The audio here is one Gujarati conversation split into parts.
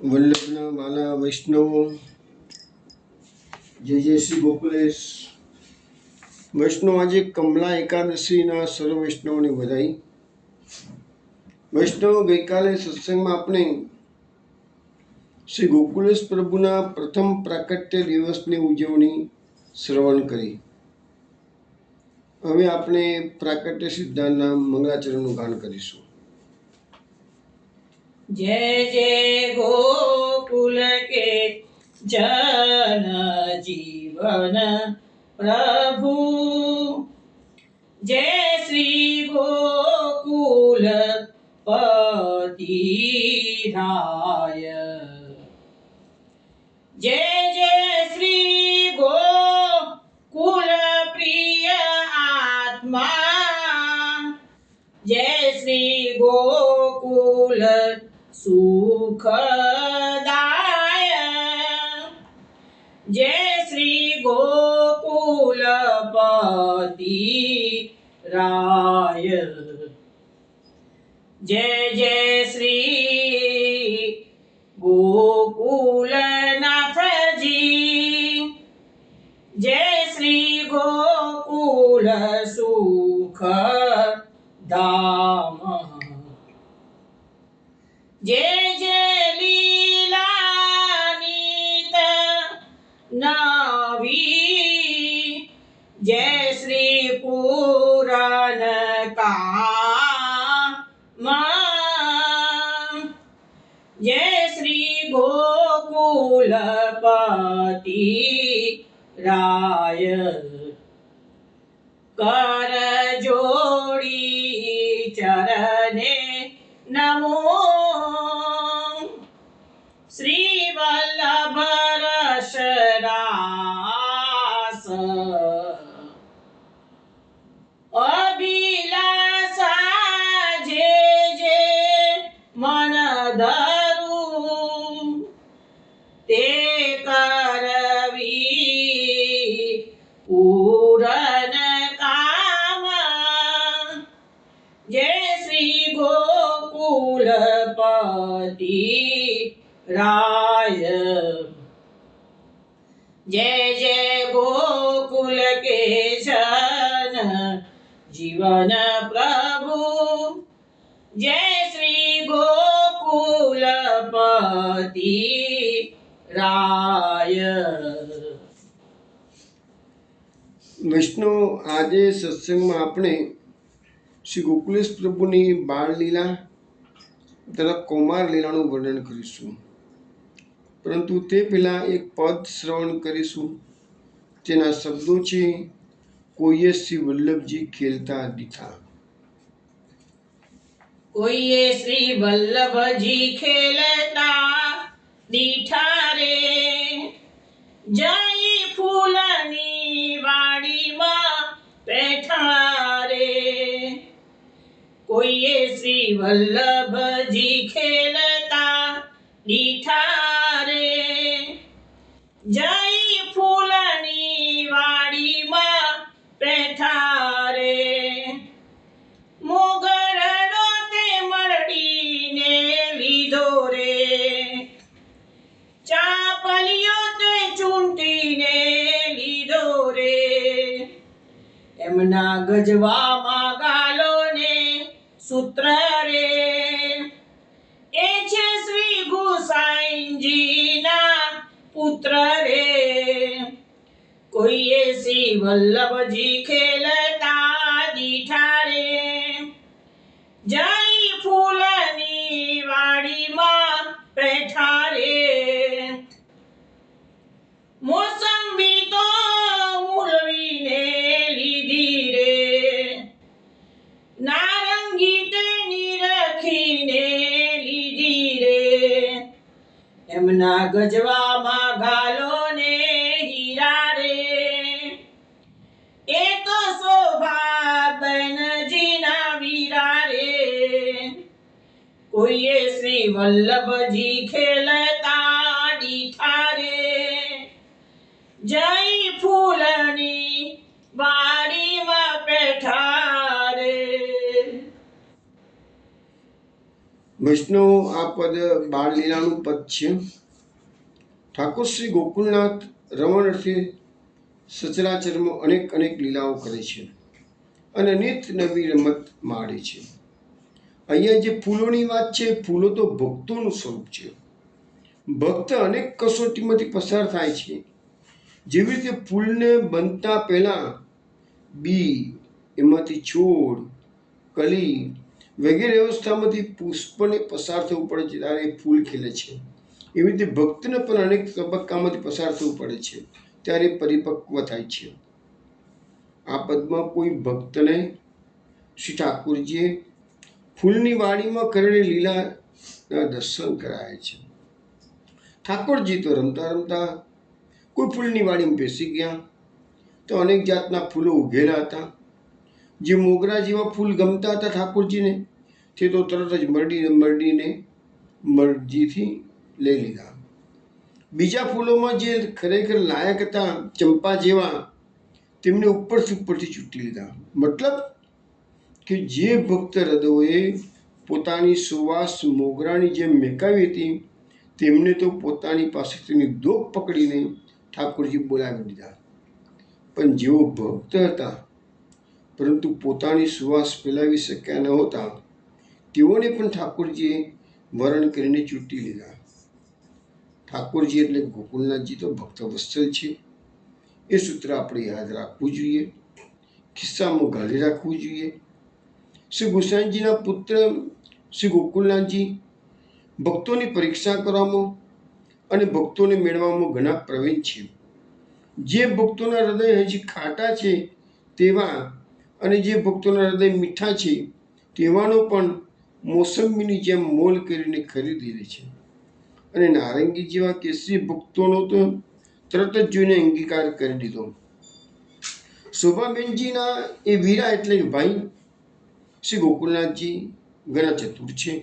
વલ્લભના વાલા વૈષ્ણવો, જય જય શ્રી ગોકુલેશ. વૈષ્ણવ, આજે કમલા એકાદશીના સર્વ વૈષ્ણવની વધાઈ. વૈષ્ણવ, ગઈકાલે સત્સંગમાં આપણે શ્રી ગોકુલેશ પ્રભુના પ્રથમ પ્રાકટ્ય દિવસની ઉજવણી શ્રવણ કરી. હવે આપણે પ્રાકટ્ય સિદ્ધાંતના મંગળાચરણનું ગાન કરીશું. जय जय गोकुल के जन जीवन प्रभु, जय श्री गोकुल पति राय, जय जय श्री गोकुल प्रिय आत्मा, जय श्री गोकुल सुखदाय, जय श्री गोकुलपति राय, जय जय श्री गोकुलनाथ जी, जय श्री गोकुल सुख धाम, जय जय लीला नीत नवी, जय श्री पुराण काम, जय श्री गोकुलपति राय, कर जोड़ी चरणे नमो, श्री वल्लभ रस रास, अभिलाषा जे जे मन धरू, ते करवी पूरन काम, जय श्री गोकुलपति राय, जय जय गोकुल के जन जीवन प्रभु, जय श्री गोकुलपति राय. વૈષ્ણવ, આજે સત્સંગમાં આપણે શ્રી ગોકુલેશ પ્રભુની બાળ લીલા તથા કૌમાર લીલાનું વર્ણન કરીશું. પરંતુ તે પહેલાં એક પદ શ્રવણ કરીશું. તેના શબ્દો છે, કોઈએ શ્રી વલ્લભજી ખેલતા દીઠા. કોઈએ શ્રી વલ્લભજી ખેલતા દીઠા રે, જઈ ફૂલની વાડીમાં બેઠા રે, કોઈએ શ્રી વલ્લભજી ખેલતા દીઠા રે, જઈ ફૂલની વાડીમાં બેઠા રે, મોગરડો તે મરડીને લીધો રે, ચાપલીઓ તે ચૂંટીને લીધો રે, એમના ગજવામાં ગાલો ને સૂત્ર રે, એ છે શ્રી ગુસાઈજીના પુત્ર રે, કોઈએ શ્રી વલ્લભજી ખેલતા દીઠા રે, જઈ ફૂલની વાડીમાં બેઠા રે, મોસંબી તો મૂલવીને લીધી રે, નારંગી તેની રખીને લીધી રે, એમના ગજવામાં ગાલો ને હીરા રે, એ તો શોભાબેનજીના વીરા રે, કોઈએ શ્રી વલ્લભજી ખેલતા દીઠા રે, જઈ ફૂલની વાડીમાં બેઠા રે. વૈષ્ણવ આ પદ બાળ લીલાનું પદ છે. ઠાકોર શ્રી ગોકુલનાથ રમણ અર્થે સચરાચરમાં અનેક અનેક લીલાઓ કરે છે અને નિત્ય નવી રમત માણે છે. અહીંયા જે ફૂલોની વાત છે, ફૂલો તો ભક્તોનું સ્વરૂપ છે. ભક્ત અનેક કસોટીમાંથી પસાર થાય છે. જેવી રીતે ફૂલને બનતા પહેલા બી, એમાંથી છોડ, કલી વગેરે અવસ્થામાંથી પુષ્પને પસાર થવું પડે છે, ત્યારે એ ફૂલ ખીલે છે. એવી રીતે ભક્તને પણ અનેક તબક્કામાંથી પસાર થવું પડે છે, ત્યારે પરિપક્વ થાય છે. આ પદમાં કોઈ ભક્તને શ્રી ઠાકોરજીએ ફૂલની વાડીમાં કરેલી લીલાના દર્શન કરાય છે. ઠાકોરજી તો રમતા રમતા કોઈ ફૂલની વાડીમાં બેસી ગયા તો અનેક જાતના ફૂલો ઉગેલા હતા. જે મોગરા જેવા ફૂલ ગમતા હતા ઠાકોરજીને, તે તો તરત જ મરડીને મરજીથી લઈ લીધા. બીજા ફૂલોમાં જે ખરેખર લાયક હતા, ચંપા જેવા, તેમને ઉપરથી ચૂંટી લીધા. મતલબ કે જે ભક્ત હૃદયોએ પોતાની સુવાસ મોગરાની જેમ મેકાવી હતી, તેમને તો પોતાની પાસેથી દોક પકડીને ઠાકોરજી બોલાવી દીધા. પણ જેઓ ભક્ત હતા પરંતુ પોતાની સુવાસ ફેલાવી શક્યા નહોતા, તેઓને પણ ઠાકોરજીએ વરણ કરીને ચૂંટી લીધા. ઠાકોરજી એટલે ગોકુલનાથજી તો ભક્ત વત્સલ છે. એ સૂત્ર આપણે યાદ રાખવું જોઈએ, ખિસ્સામાં ગાળી રાખવું જોઈએ. શ્રી ગુસાઈજીના પુત્ર શ્રી ગોકુલનાથજી ભક્તોની પરીક્ષા કરવામાં અને ભક્તોને મેળવવામાં ઘણા પ્રવીણ છે. જે ભક્તોના હૃદય હજી ખાટા છે તેવા અને જે ભક્તોના હૃદય મીઠા છે તેવાનો પણ મોસંબીની જેમ મોલ કરીને ખરીદી લે છે. અને નારંગી જેવા કેસરી ભક્તોનો તો તરત જ જોઈને અંગીકાર કરી દીધો. શોભાબેનજીના એ વીરા એટલે કે ભાઈ શ્રી ગોકુલનાથજી ઘણા ચતુર છે.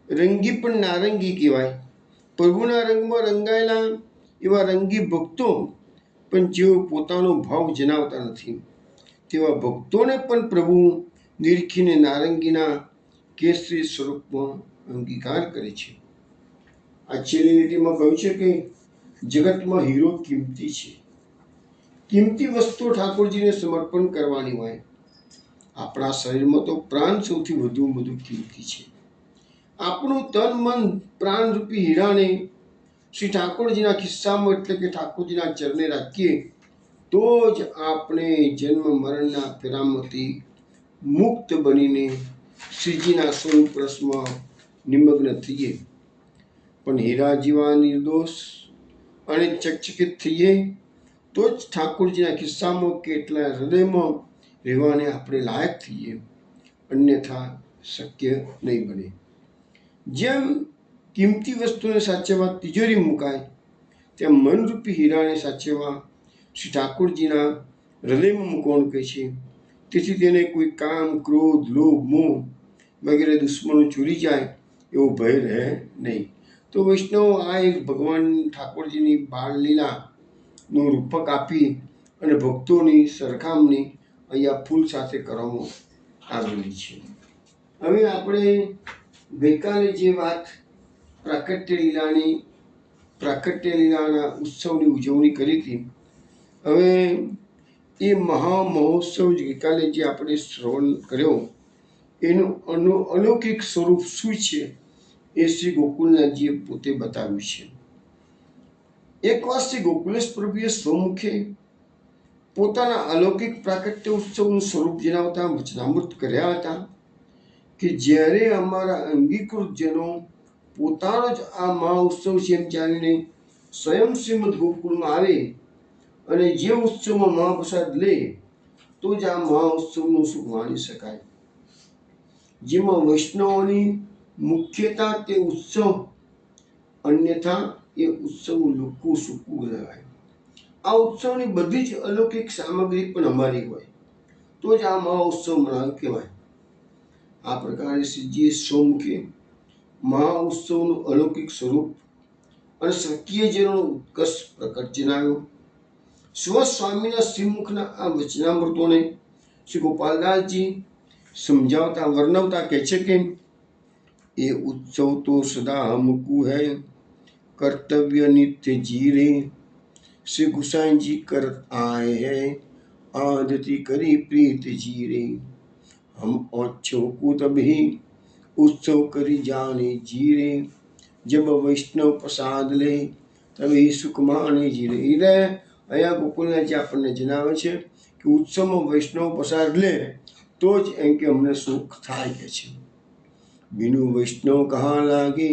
રંગી પણ નારંગી કહેવાય. પ્રભુના રંગમાં રંગાયેલા એવા રંગી ભક્તો પણ જેઓ પોતાનો ભાવ જણાવતા નથી, તેવા ભક્તોને પણ પ્રભુ નિરખીને નારંગીના કેસરી સ્વરૂપમાં અંગીકાર કરે છે. આ છેલ્લી લીટીમાં કહ્યું છે કે જગતમાં હીરો કિંમતી છે. કિંમતી વસ્તુઓ ઠાકોરજીને સમર્પણ કરવાની હોય. આપણા શરીરમાં તો પ્રાણ સૌથી વધુ કિંમતી છે. આપણું તન મન પ્રાણરૂપી હીરાને શ્રી ઠાકોરજીના ખિસ્સામાં એટલે કે ઠાકોરજીના ચરણે રાખીએ તો જ આપણે જન્મ મરણના ફેરામાંથી મુક્ત બનીને શ્રીજીના સ્વરૂપ રસમાં નિમગ્ન થઈએ. પણ હીરા જેવા નિર્દોષ અને ચકચકિત થઈએ તો જ ઠાકોરજીના ખિસ્સામાં કેટલા હૃદયમાં રહેવાને આપણે લાયક થઈએ, અન્યથા શક્ય નહીં બને. જેમ કિંમતી વસ્તુને સાચવવા તિજોરી મુકાય, તેમ મનરૂપી હીરાને સાચવવા શ્રી ઠાકોરજીના હૃદયમાં મૂકવાનું કહે છે. તેથી તેને કોઈ કામ, ક્રોધ, લોભ, મોહ વગેરે દુશ્મનો ચોરી જાય એવો ભય રહે નહીં. તો વૈષ્ણવ આ એક ભગવાન ઠાકોરજીની બાળ લીલાનું રૂપક આપી અને ભક્તોની સરખામણી અહીંયા ફૂલ સાથે કરવામાં આવેલી છે. હવે આપણે ગઈકાલે જે વાત પ્રાકટ્ય લીલાના ઉત્સવની ઉજવણી કરી હતી, હવે એ મહામહોત્સવ ગઈકાલે જે આપણે શ્રવણ કર્યો એનું અલૌકિક સ્વરૂપ શું છે એ શ્રી ગોકુલનાથજીએ પોતે બતાવ્યું છે. એક વાર શ્રી ગોકુલેશ પ્રભુએ સ્વમુખે પોતાના અલૌકિક પ્રાકટ્ય ઉત્સવનું સ્વરૂપ જણાવતા વચનામૃત કર્યા હતા કે જ્યારે અમારા અંગીકૃત જનો પોતાનો જ આ મહાઉત્સવ છે એમ જાણીને સ્વયં શ્રીમદ ગોકુળમાં આવે અને જે ઉત્સવમાં મહાપ્રસાદ લે તો જ આ મહાઉત્સવનું સુખ માણી શકાય. જેમાં વૈષ્ણવોની મુખ્યતા તે ઉત્સવ, અન્યથા એ ઉત્સવ લોકો સૂકું કહેવાય. આ ઉત્સવની બધી જ અલૌકિક સામગ્રી પણ અમારી હોય તો જ આ મહાઉત્સવ મનાવ કહેવાય. આ પ્રકારે શ્રીજીએ સ્વમુખે મહાઉત્સવનું અલૌકિક સ્વરૂપ અને સત્યજનોનો ઉત્કર્ષ પ્રકટ જણાવ્યો. સ્વસ્વામીના શ્રીમુખના આ વચનામૃતોને શ્રી ગોપાલદાસજી સમજાવતા વર્ણવતા કહે છે કે ये उत्सव तो सदा हमको है, कर्तव्य नित्य जीरे। श्री गुसाई जी कर आए हैं, आदति करी प्रीत जीरे। हम औच्छों को तभी उत्सव करी जाने जीरे, जब वैष्णव प्रसाद લે તभी સુખ માણે જીરે। એટલે અહીંયા ગોકુલનાથજી આપણને જણાવે છે કે ઉત્સવમાં વૈષ્ણવ પ્રસાદ લે તો જ એમ કે અમને સુખ થાય કે છે। बिनु वैष्णव कहाँ लागे,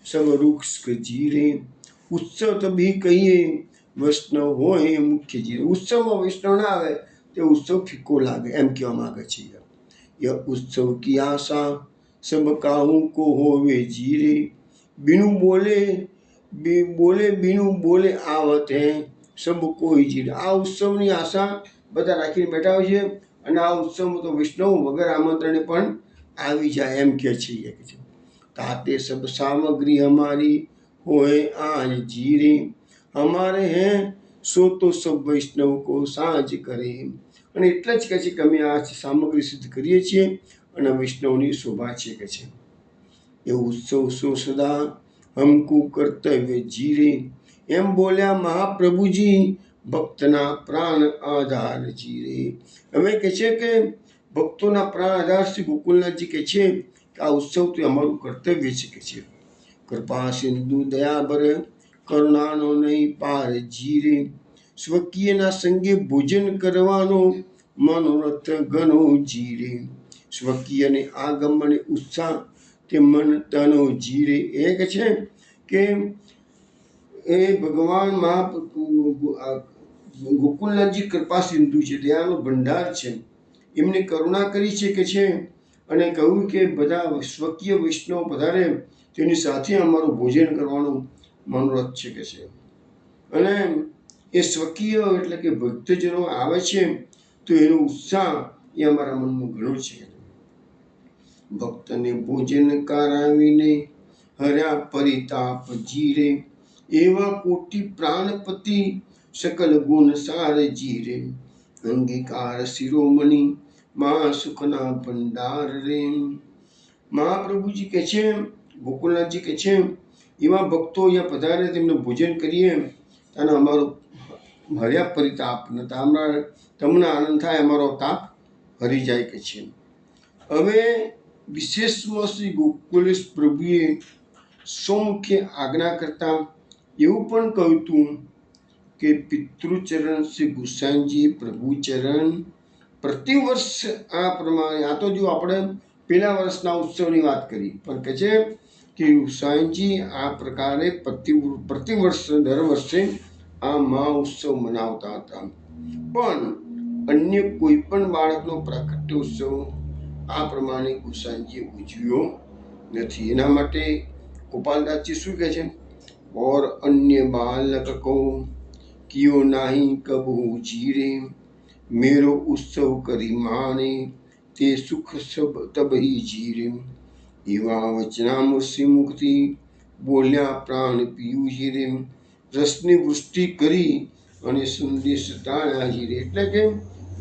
सब वृक्ष के जीरे। उत्सव तभी कहिए, वैष्णव हो એ મુખ્ય જીરે। ઉત્સવમાં વૈષ્ણવ ના આવે તે ઉત્સવ ફીકો લાગે એમ કહેવા માંગે છે। यह उत्सव की आशा सब काहू को होवे जीरे। बिनु बोले बिनु बोले आवत है सब कोई जीरे। આ ઉત્સવની આશા બધા રાખીને બેઠા હોય છે અને આ ઉત્સવમાં તો વૈષ્ણવ વગર આમંત્રણે પણ આવી જાય એમ કે છે। ताते सब सामग्री हमारी होए आज जीरे। हमारे हैं सो तो सब वैष्णव को साझ करे। અને એટલે જ કહે છે કે અમે આ સામગ્રી સિદ્ધ કરીએ છીએ અને વૈષ્ણવની શોભા છે કે છે। એ ઉત્સવ સો સદા हमको कर्तव्य जीरे। એમ બોલ્યા મહાપ્રભુજી ભક્તના પ્રાણ આધાર જીરે। હવે કહે છે કે ભક્તોના પ્રાણ આધાર શ્રી ગોકુલનાથજી કહે છે કે આ ઉત્સવ તો અમારું કર્તવ્ય છે કે છે। કૃપા સિંધુ દયાબર કરુણાનો નહીં પાર જીરે। સ્વકીયના સંગે ભોજન કરવાનો મનોરથ ઘણો જીરે। સ્વકીયને આગમન ઉત્સાહ તે મન તનો જીરે। એ કહે છે કે એ ભગવાન ગોકુલનાથજી કૃપા સિંધુ છે, દયાનો ભંડાર છે। એમને કરુણા કરી છે કે છે અને કહ્યું કે બધા સ્વકીય વૈષ્ણવ પધારે તેની સાથે અમારું ભોજન કરવાનું મનોરથ છે કે છે। અને એ સ્વકીય એટલે કે ભક્તજનો આવે છે તો એનો ઉત્સાહ એ અમારા મનમાં ઘણો છે। ભક્તને ભોજન કરાવીને હર્યા પરિતાપ જીરે। એવા કોટી પ્રાણપતિ सकल गुण सार जीरे। अंगीकार शिरोमणि माँ सुखना भंडार रे। महाप्रभु जी के छे, गोकुलनाथ जी के छे एवा भक्तो या पधारे तेमने भोजन करिए અને અમારો હર્યા પરિતાપ ને તમને આનંદ થાય, અમારો તાપ હરી જાય કે છે। હવે વિશેષમાં શ્રી ગોકુલેશ પ્રભુએ સૌમુખ્ય આજ્ઞા કરતા એવું પણ કહ્યું હતું કે પિતૃચરણ શ્રી ગુસાઈજી પ્રભુચરણ પ્રતિવર્ષ આ પ્રમાણે। આ તો જો આપણે પેલા વર્ષના ઉત્સવની વાત કરી પણ કહે છે કે ગુસાઈજી આ પ્રકારે પ્રતિવર્ષ દર વર્ષે આ મહા ઉત્સવ મનાવતા હતા। પણ અન્ય કોઈ પણ બાળકનો પ્રાકટ્ય ઉત્સવ આ પ્રમાણે ગુસાઈજીએ ઉજવ્યો નથી। એના માટે ગોપાલદાસજી શું કહે છે, और अन्य बालक को कियो नाही कबहू जीरे। मेरो उत्सव करी माने ते सुख सब तब ही जीरे। एवा वचनामृषि मुक्ति बोल्या प्राण पीयू जीरे। रसनी वृष्टि करी અને સંદેશ તાળ્યા જીરે। એટલે કે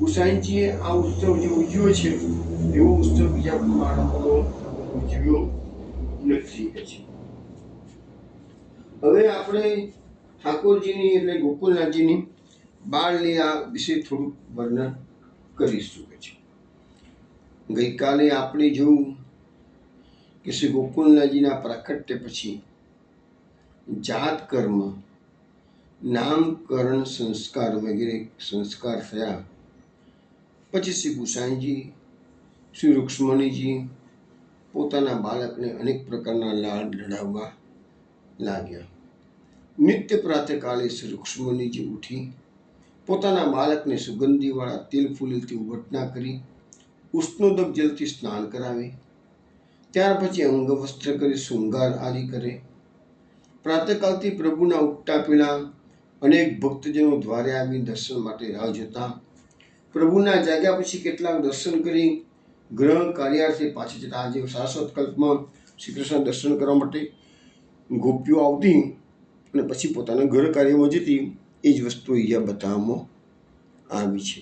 ગુસાઈજીએ આ ઉત્સવ જે ઉજવ્યો છે એવો ઉત્સવ બીજા બાળકોનો ઉજવ્યો નથી કે છે। હવે આપણે ઠાકોરજીની એટલે ગોકુલનાથજીની બાળલીલા વિશે થોડુંક વર્ણન કરીશું કે છે। ગઈકાલે આપણે જોયું કે શ્રી ગોકુલનાથજીના પ્રાકટ્ય પછી જાત કર્મ, નામકરણ સંસ્કાર વગેરે સંસ્કાર થયા। પછી શ્રી ગુસાઈજી શ્રી રૂક્ષ્મણીજી પોતાના બાળકને અનેક પ્રકારના લાડ લડાવવા लाग्या। नित्य प्रातः काले श्री रुक्ष्मणीजी उठी पोताना बालकने सुगंधीवाळा तेल फूलेलथी उघटना करी उष्णोदक जलथी स्नान करावे। त्यार पछी अंग वस्त्र करी शृंगार आदि करे। प्रातःकालथी प्रभुना उठता पेला अनेक भक्तजनो द्वारे आवी दर्शन माटे राह जोता। प्रभुना जाग्या पछी કેટલાક દર્શન કરી ગ્રહ કાર્યાર્થે પાછા જતા। આજે શાશ્વત કલ્પમાં શ્રી કૃષ્ણ દર્શન કરવા માટે ગોપીઓ આવતી અને પછી પોતાના ઘર કાર્યમાં જતી। એ જ વસ્તુ અહીંયા બતાવવામાં આવી છે।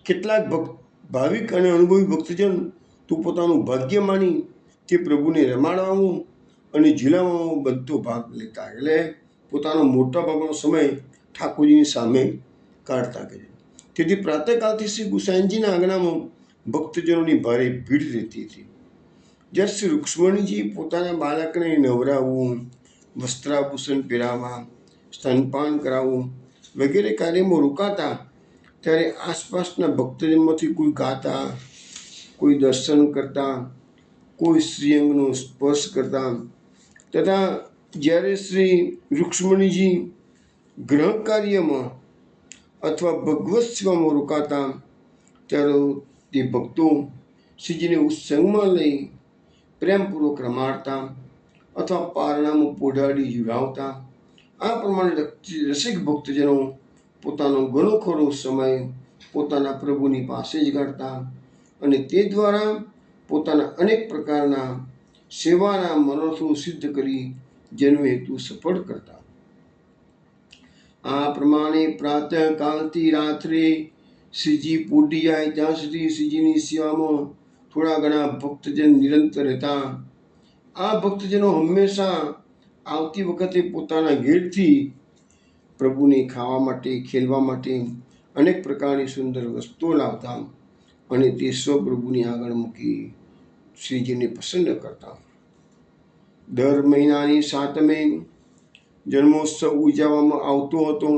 કેટલાક ભાવિક અને અનુભવી ભક્તજન તું પોતાનું ભાગ્ય માની તે પ્રભુને રમાડવામાં અને ઝીલાવવામાં બધો ભાગ લેતા, એટલે પોતાનો મોટા ભાગનો સમય ઠાકોરજીની સામે કાઢતા કહે. તેથી પ્રાતઃકાલથી શ્રી ગુસાઈજીના આંગણામાં ભક્તજનોની ભારે ભીડ રહેતી હતી. જ્યારે શ્રી રૂક્ષ્મણીજી પોતાના બાળકને નવરાવવું, વસ્ત્રાભૂષણ પહેરાવવા, સ્તનપાન કરાવવું વગેરે કાર્યમાં રોકાતા, ત્યારે આસપાસના ભક્તજનમાંથી કોઈ ગાતા, કોઈ દર્શન કરતા, કોઈ શ્રીઅંગનો સ્પર્શ કરતા, તથા જ્યારે શ્રી રૂક્ષ્મણીજી ગ્રહ કાર્યમાં અથવા ભગવત સેવામાં રોકાતા, ત્યારે તે ભક્તો શ્રીજીને ઉત્સંગમાં લઈ પ્રેમપૂર્વક રમાડતા અથવા પારણામાં પોઢાડી ઝુલાવતા. આ પ્રમાણે રસિક ભક્તજનો પોતાનો ઘણો ખરો સમય પોતાના પ્રભુની પાસે જ કાઢતા અને તે દ્વારા પોતાના અનેક પ્રકારના સેવાના મનોરથો સિદ્ધ કરી જેનો હેતુ સફળ કરતા. આ પ્રમાણે પ્રાતઃકાલથી રાત્રે શ્રીજી પોઢી જાય ત્યાં સુધી શ્રીજીની સેવામાં થોડા ઘણા ભક્તજન નિરંતર હતા. આ ભક્તજનો હંમેશા આવતી વખતે પોતાના ઘેરથી પ્રભુને ખાવા માટે, ખેલવા માટે અનેક પ્રકારની સુંદર વસ્તુઓ લાવતા અને તે સ્વપ્રભુની આગળ મૂકી શ્રીજીને પ્રસન્ન કરતા. દર મહિનાની 7મે જન્મોત્સવ ઉજવવામાં આવતો હતો.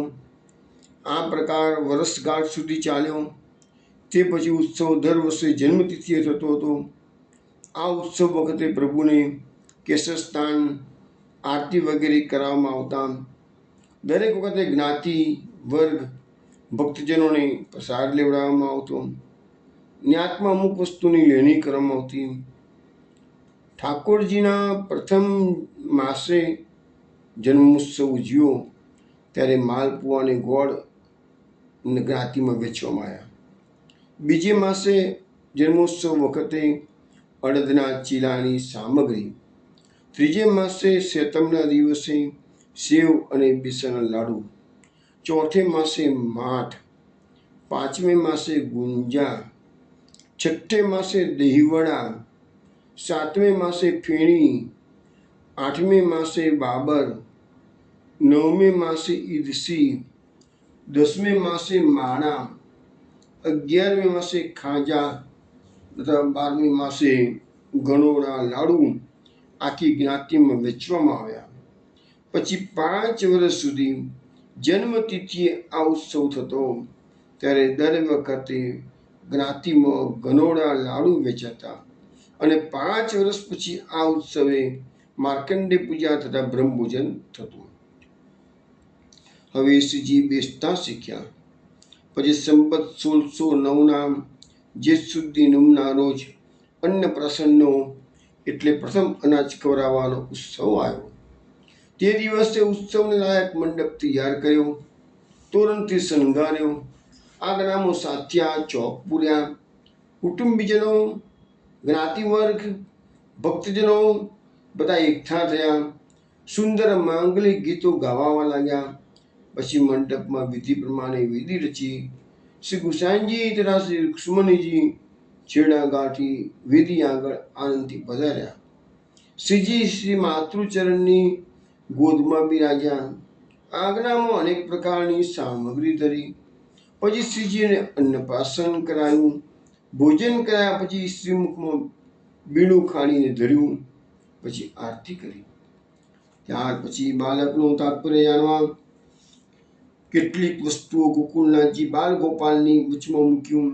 આ પ્રકાર વર્ષગાંઠ સુધી ચાલ્યો. તે પછી ઉત્સવ દર વર્ષે જન્મતિથિએ થતો હતો. આ ઉત્સવ વખતે પ્રભુને કેશરસ્નાન, આરતી વગેરે કરવામાં આવતા. દરેક વખતે જ્ઞાતિ વર્ગ ભક્તજનોને પ્રસાદ લેવડાવવામાં આવતો. જ્ઞાતમાં અમુક વસ્તુની લેણી કરવામાં આવતી. ઠાકોરજીના પ્રથમ માસે જન્મોત્સવ ઉજવ્યો ત્યારે માલપુઆ અને ગોળ જ્ઞાતિમાં વેચવામાં આવ્યા. બીજે માસે જન્મોત્સવ વખતે અડદના ચીલાની સામગ્રી. ત્રીજે માસે સેતમના દિવસે સેવ અને બેસનના લાડુ. ચોથે માસે માઠ. પાંચમે માસે ગુંજા. છઠ્ઠે માસે દહીવડા. સાતમે માસે ફેણી. આઠમે માસે બાબર. નવમે માસે ઈદસી. 10મે માસે માણા. 11મે માસે ખાજા તથા 12મે માસે ગણોડા લાડુ આખી જ્ઞાતિમાં વેચવામાં આવ્યા. પછી 5 વર્ષ સુધી જન્મતિથિએ આ ઉત્સવ થતો, ત્યારે દર વખતે જ્ઞાતિમાં ગનોડા લાડુ વેચાતા અને 5 વર્ષ પછી આ ઉત્સવે માર્કંડે પૂજા તથા બ્રહ્મભોજન થતું. હવે શ્રીજી બેસતા શીખ્યા. પછી સંવત 1609ના જેઠ સુદ નોમના રોજ અન્નપ્રાશનનો એટલે પ્રથમ અનાજ ખવડાવવાનો ઉત્સવ આવ્યો. તે દિવસે ઉત્સવને લાયક મંડપ તૈયાર કર્યો, તોરણથી શણગાર્યો. આંગણામાં સાથિયા, ચોક પૂર્યા. કુટુંબીજનો, જ્ઞાતિવર્ગ, ભક્તજનો બધા એકઠા થયા. સુંદર માંગલિક ગીતો ગાવા લાગ્યા. પછી મંડપમાં વિધિ પ્રમાણે વિધિ રચી શ્રી ગુસાઈજી તથા શ્રી રૂક્ષ્મણીજી છેડા ગાંઠી વિધિ આગળ આનંદથી પધાર્યા. શ્રીજી શ્રી માતૃચરણની ગોદમાં બિરાજ્યા. આંગણામાં અનેક પ્રકારની સામગ્રી ધરી. પછી શ્રીજીને અન્નપ્રાશન કરાયું. ભોજન કર્યા પછી શ્રીમુખમાં બીડું ખાણીને ધર્યું. પછી આરતી કરી. ત્યાર પછી બાળકનું તાત્પર્ય જાણવા કેટલીક વસ્તુઓ ગોકુળનાથજી બાલ ગોપાલની વચમાં મૂક્યું.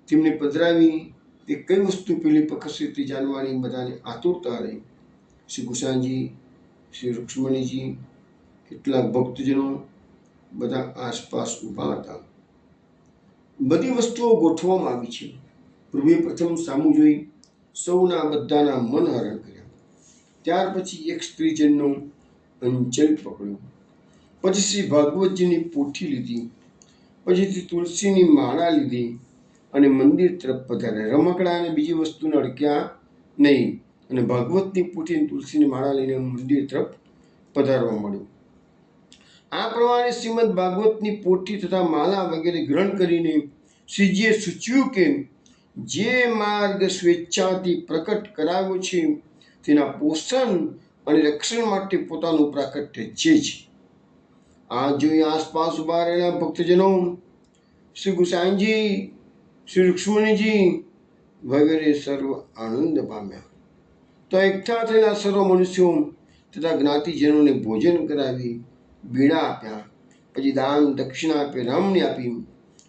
તેમને પધરાવી. તે કઈ વસ્તુ પેલી પકડશે તે જાણવાની બધાને આતુરતા રહી. શ્રી ગુસાઈજી, શ્રી રૂક્ષ્મણીજી, કેટલાક ભક્તજનો બધા આસપાસ ઊભા હતા. બધી વસ્તુઓ ગોઠવવામાં આવી છે. પ્રભુએ પ્રથમ સામું જોઈ સૌના બધાના મન હરણ કર્યા. ત્યાર પછી એક સ્ત્રીજનનો અંચલ પકડ્યો. પછી શ્રી ભાગવતજીની પોથી લીધી. પછીથી તુલસીની માળા લીધી અને મંદિર તરફ પધાર્યા. રમકડા અને બીજી વસ્તુને અડક્યા નહીં અને ભાગવતની પોથી અને તુલસીની માળા લઈને મંદિર તરફ પધારવા મળ્યું. આ પ્રમાણે શ્રીમદ ભાગવતની પોથી તથા માળા વગેરે ગ્રહણ કરીને શ્રીજીએ સૂચવ્યું કે જે માર્ગ સ્વેચ્છાથી પ્રકટ કરાવ્યો છે તેના પોષણ અને રક્ષણ માટે પોતાનું પ્રાકટ્ય છે જ. આ જોઈ આસપાસ ઉભા રહેલા ભક્તજનો શ્રી ગુસાઈજી, શ્રી રૂક્ષ્મણીજી વગેરે સર્વ આનંદ પામ્યા. તો એકઠા થયેલા સર્વ મનુષ્યો તથા જ્ઞાતિજનોને ભોજન કરાવી બીડા આપ્યા, પછી દાન દક્ષિણા આપી રામણી આપી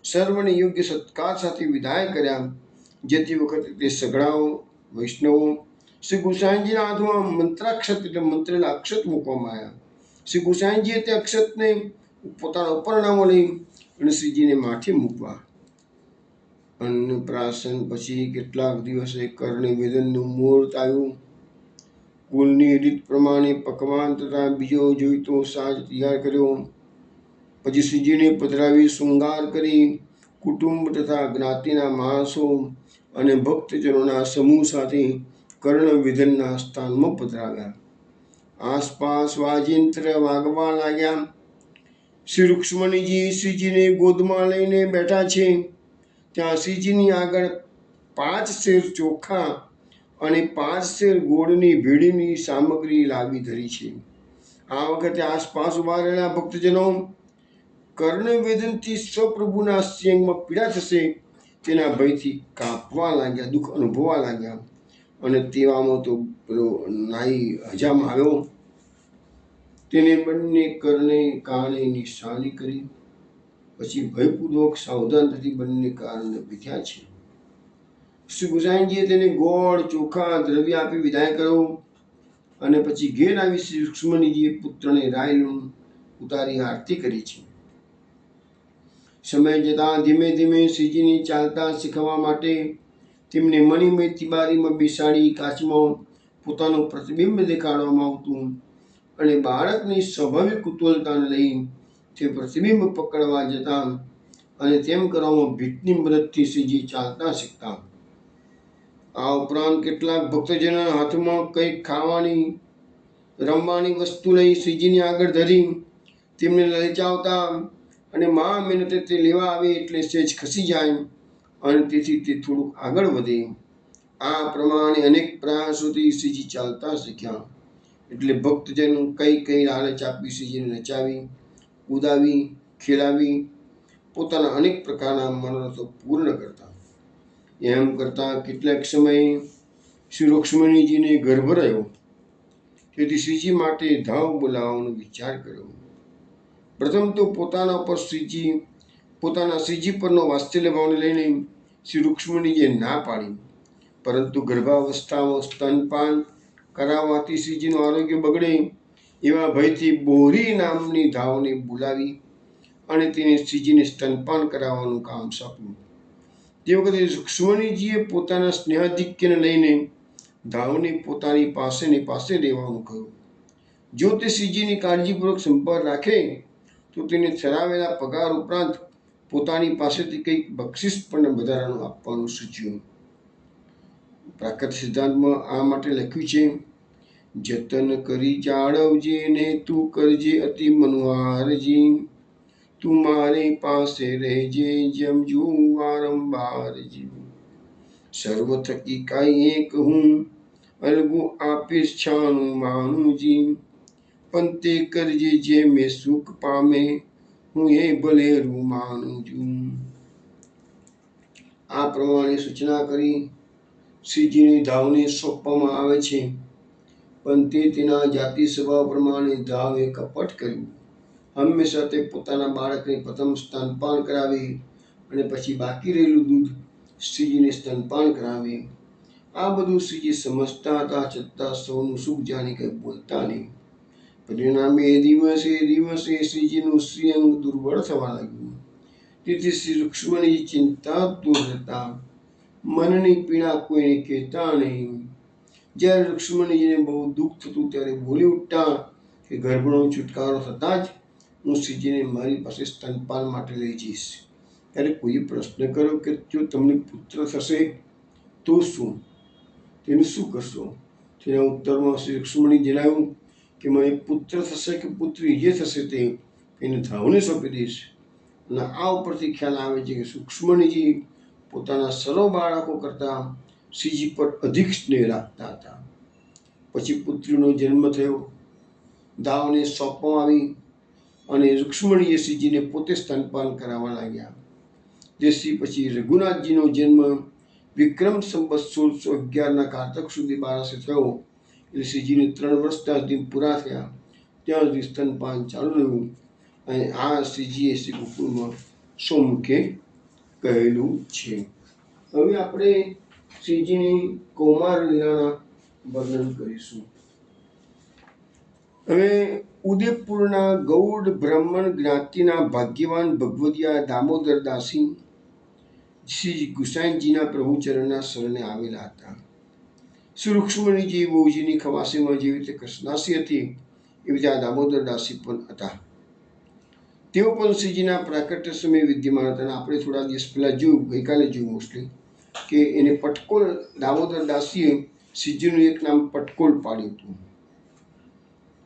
સર્વને યોગ્ય સત્કાર સાથે વિદાય કર્યા. જતી વખતે તે સઘળાઓ વૈષ્ણવો શ્રી ગુસાઈજીના હાથમાં મંત્રાક્ષત એટલે મંત્રેલા અક્ષત મૂકવામાં આવ્યા. શ્રી ગુસાઈજીએ તે અક્ષતને પોતાના ઉપરણામાં લઈ અને શ્રીજીને માથે મૂકવા. અન્નપ્રાશન પછી કેટલાક દિવસે કર્ણવેદનનું મુહૂર્ત આવ્યું. કુલની રીત પ્રમાણે પકવાન તથા બીજો જોઈતો સાજ તૈયાર કર્યો. પછી શ્રીજીને પધરાવી શૃંગાર કરી કુટુંબ તથા જ્ઞાતિના માણસો અને ભક્તજનોના સમૂહ સાથે કર્ણવિધનના સ્થાનમાં પધરાવ્યા. આસપાસ વાજિંત્ર વાગવા લાગ્યા. શ્રી રૂક્ષ્મણીજી શ્રીજીને ગોદમાં લઈને બેઠા છે. ત્યાં શ્રીજીની આગળ 5 શેર ચોખા અને 5 શેર ગોળની ભેળીની સામગ્રી લાવી ધરી છે. આ વખતે આસપાસ ઉભા રહેલા ભક્તજનો કર્ણવેદનથી સ્વપ્રભુના સિંહમાં પીડા થશે તેના ભયથી કાપવા લાગ્યા, દુઃખ અનુભવવા લાગ્યા. અને તેવામાં તો પેલો નાઈ હજામ આવ્યો. તેને બંને કર્ણે કારણે નિશાની કરી. પછી ભયપૂર્વક સાવધાન થતી બંને કારણે વિધ્યા છે. શ્રી ગુસાઈજીએ તેને ગોળ ચોખા દ્રવ્ય આપી વિદાય કર્યો. અને પછી ઘેર આવી શ્રી રૂક્ષ્મણીજીએ પુત્રને રાયલું ઉતારી આરતી કરી છે. સમય જતાં ધીમે ધીમે શ્રીજીને ચાલતા શીખવા માટે તેમને મણિમય તિબારીમાં બેસાડી કાચમાં પોતાનું પ્રતિબિંબ દેખાડવામાં આવતું. અને બાળકની સ્વાભાવિક કુતૂહલતાને લઈ તે પ્રતિબિંબ પકડવા જતા અને તેમ કરવામાં ભીતની મદદથી શ્રીજી ચાલતા શીખતા. આ ઉપરાંત કેટલાક ભક્તજનોના હાથમાં કંઈક ખાવાની રમવાની વસ્તુ લઈ શ્રીજીની આગળ ધરી તેમને લલચાવતા અને મા મહેનતે તે લેવા આવે એટલે સેજ ખસી જાય અને તેથી તે થોડુંક આગળ વધે. આ પ્રમાણે અનેક પ્રયાસોથી શ્રીજી ચાલતા શીખ્યા. એટલે ભક્તજનો કઈ લાલચ આપી શ્રીજીને નચાવી ઉદાવી ખેલાવી પોતાના અનેક પ્રકારના મનોરથો પૂર્ણ કરતા. એમ કરતા કેટલાક સમયે શ્રી રૂક્ષ્મણીજીને ગર્ભ રહ્યો. તેથી શ્રીજી માટે ધાવ બોલાવવાનો વિચાર કર્યો. પ્રથમ તો પોતાના શ્રીજી પરનો વાત્સલ્ય ભાવને લઈને શ્રી રૂક્ષ્મણીજીએ ના પાડી. પરંતુ ગર્ભાવસ્થામાં સ્તનપાન કરાવવાથી શ્રીજીનું આરોગ્ય બગડે એવા ભયથી બોરી નામની ધાવને બોલાવી અને તેને શ્રીજીને સ્તનપાન કરાવવાનું કામ સોંપ્યું. તે વખતે રૂક્ષ્મણીજીએ પોતાના સ્નેહાધિક્યને લઈને ધાવને પોતાની પાસે રહેવાનું કહ્યું. જો તે શ્રીજીની કાળજીપૂર્વક સંભાળ રાખે તો તેને ઠરાવેલા પગાર ઉપરાંત પોતાની પાસેથી કંઈક બક્ષિસ પણ વધારાનું આપવાનું સૂચ્યું. પ્રાકૃત સિદ્ધાંતમાં આ માટે લખ્યું છે, જતન કરી જાળવજે ને તું કરજે અતિ મનોહારજી, તું મારે પાસે રહેજે જેમ જોઉં વારંવારજી. સર્વ થકી કાંઈ એક હું અલગું આપીશ છાનું માનુજી, પણ તે કરજે જે મેં સુખ પામે હું એ ભલેરું માનું છું. આ પ્રમાણે સૂચના કરી શ્રીજીની ધાવને સોંપવામાં આવે છે. પણ તે તેના જાતિ સ્વભાવ પ્રમાણે ધાવે કપટ કર્યું. હંમેશા તે પોતાના બાળકને પ્રથમ સ્તનપાન કરાવે અને પછી બાકી રહેલું દૂધ શ્રીજીને સ્તનપાન કરાવે. આ બધું શ્રીજી સમજતા હતા, છતાં સૌનું સુખ જાણી કંઈ બોલતા નહીં. પરિણામે દિવસે શ્રીજીનું શ્રીઅંગ દુર્બળ થવા લાગ્યું. તેથી શ્રી રૂક્ષ્મણીજી ચિંતાતુર રહેતા, મનની પીડા કોઈને કહેતા નહીં. જ્યારે રૂક્ષ્મણીજીને બહુ દુઃખ થતું ત્યારે બોલી ઉઠતા કે ગર્ભનો છુટકારો થતાં જ હું શ્રીજીને મારી પાસે સ્તનપાન માટે લઈ જઈશ. ત્યારે કોઈએ પ્રશ્ન કર્યો કે જો તમને પુત્ર થશે તો શું, તેનું શું કરશો? તેના ઉત્તરમાં શ્રી રૂક્ષ્મણી જણાવ્યું કે મને પુત્ર થશે કે પુત્રી જે થશે તે એને ધાવને સોંપી દઈશ. અને આ ઉપરથી ખ્યાલ આવે છે કે રૂક્ષ્મણીજી પોતાના સર્વ બાળકો કરતાં શ્રીજી પર અધિક સ્નેહ રાખતા હતા. પછી પુત્રીનો જન્મ થયો, દાવને સોંપવામાં આવી અને રૂક્ષ્મણીએ શ્રીજીને પોતે સ્તનપાન કરાવવા લાગ્યા. જેથી પછી રઘુનાથજીનો જન્મ વિક્રમ સંવત 1611 કારતક સુધી 12 થયો. એટલે શ્રીજીને 3 વર્ષ ત્યાં સુધી પૂરા થયા, ત્યાં સુધી સ્તનપાન ચાલુ રહ્યું. અને આ શ્રીજીએ શ્રી ગોકુળમાં સોમુખે કહેલું છે. હવે આપણે શ્રીજીની કૌમાર લીલાના વર્ણન કરીશું. હવે ઉદયપુરના ગૌડ બ્રાહ્મણ જ્ઞાતિના ભાગ્યવાન ભગવદિયા દામોદર દાસી શ્રી ગુસાઈજીના પ્રભુચરણના શરણે આવેલા હતા. શ્રી રૂક્ષ્મણીજી બહુજીની ખવાસીમાં જેવી રીતે કૃષ્ણાસી હતી, એવી રીતે આ દામોદર દાસી પણ હતા. તેઓ પણ શ્રીજીના પ્રાકટ્ય સમયે વિદ્યમાન હતા. અને આપણે થોડા દિવસ પહેલાં જોયું, ગઈકાલે જોયું મોસ્ટલી, કે એને પટકોલ, દામોદર દાસીએ શ્રીજીનું એક નામ પટકોલ પાડ્યું હતું.